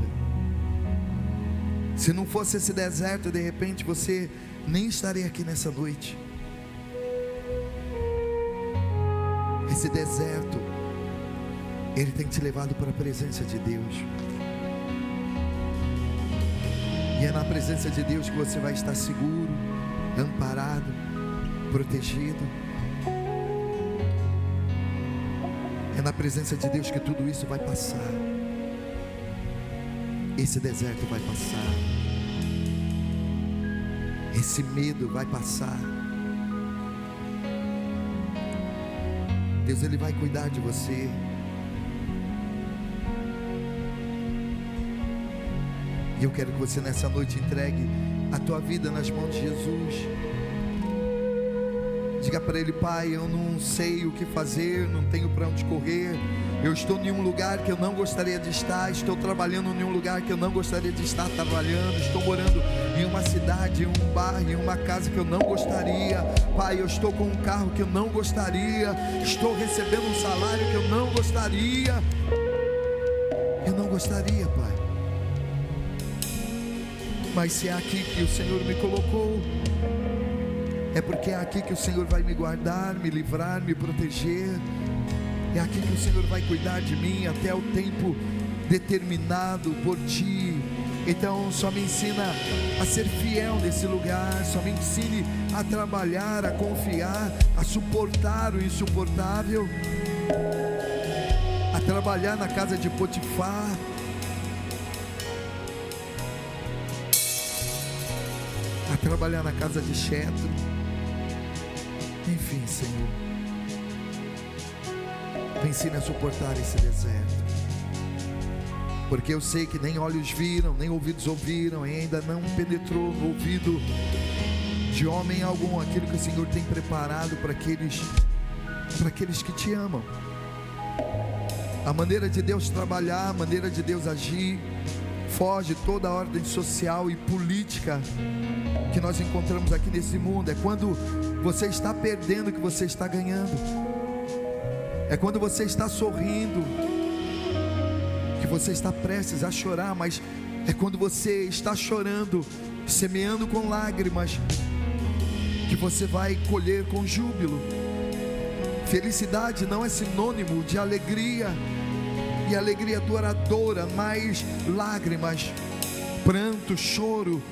Se não fosse esse deserto, de repente você nem estaria aqui nessa noite. Esse deserto, ele tem te levado para a presença de Deus. E é na presença de Deus que você vai estar seguro, amparado, protegido. É na presença de Deus que tudo isso vai passar. Esse deserto vai passar. Esse medo vai passar. Deus, Ele vai cuidar de você. E eu quero que você nessa noite entregue a tua vida nas mãos de Jesus. Diga para Ele: Pai, eu não sei o que fazer, não tenho para onde correr. Eu estou em um lugar que eu não gostaria de estar. Estou trabalhando em um lugar que eu não gostaria de estar trabalhando. Estou morando em uma cidade, em um bairro, em uma casa que eu não gostaria. Pai, eu estou com um carro que eu não gostaria. Estou recebendo um salário que eu não gostaria. Eu não gostaria, Pai. Mas se é aqui que o Senhor me colocou, é porque é aqui que o Senhor vai me guardar, me livrar, me proteger. É aqui que o Senhor vai cuidar de mim até o tempo determinado por Ti. Então só me ensina a ser fiel nesse lugar, só me ensine a trabalhar, a confiar, a suportar o insuportável, a trabalhar na casa de Potifar, a trabalhar na casa de Jetro. Enfim, Senhor, me ensina a suportar esse deserto, porque eu sei que nem olhos viram, nem ouvidos ouviram, e ainda não penetrou no ouvido de homem algum aquilo que o Senhor tem preparado para aqueles que Te amam. A maneira de Deus trabalhar, a maneira de Deus agir, foge toda a ordem social e política que nós encontramos aqui nesse mundo. É quando você está perdendo que você está ganhando. É quando você está sorrindo que você está prestes a chorar, mas é quando você está chorando, semeando com lágrimas, que você vai colher com júbilo. Felicidade não é sinônimo de alegria, e alegria duradoura, mas lágrimas, pranto, choro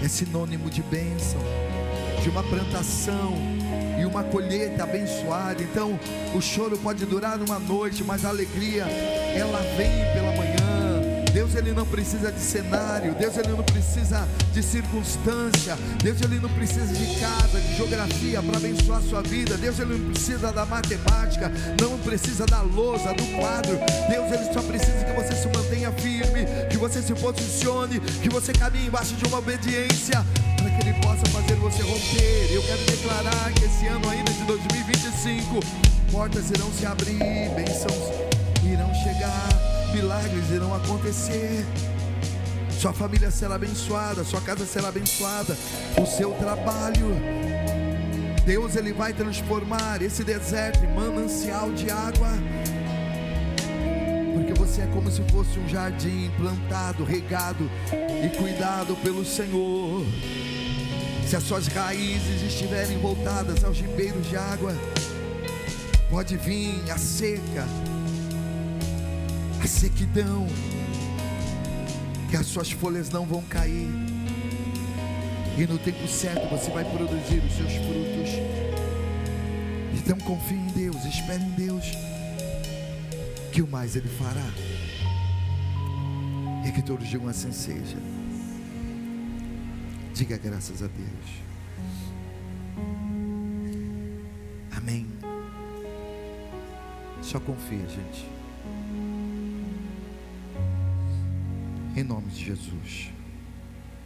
é sinônimo de bênção, de uma plantação e uma colheita abençoada. Então o choro pode durar uma noite, mas a alegria, ela vem pela manhã. Deus, ele não precisa de cenário, Deus, ele não precisa de circunstância, Deus, ele não precisa de casa, de geografia para abençoar a sua vida. Deus, ele não precisa da matemática, não precisa da lousa, do quadro. Deus, ele só precisa que você se mantenha firme, que você se posicione, que você caminhe embaixo de uma obediência, para que ele possa fazer você romper. Eu quero declarar que esse ano ainda de 2025, portas irão se abrir, bênçãos irão chegar, milagres irão acontecer. Sua família será abençoada, sua casa será abençoada, o seu trabalho. Deus, ele vai transformar esse deserto em manancial de água, porque você é como se fosse um jardim plantado, regado e cuidado pelo Senhor. Se as suas raízes estiverem voltadas aos ribeiros de água, pode vir a seca, a sequidão, que as suas folhas não vão cair, e no tempo certo você vai produzir os seus frutos. Então confie em Deus, espere em Deus, que o mais ele fará, e que todos digam assim seja. Diga graças a Deus. Amém. Só confia, gente. Em nome de Jesus.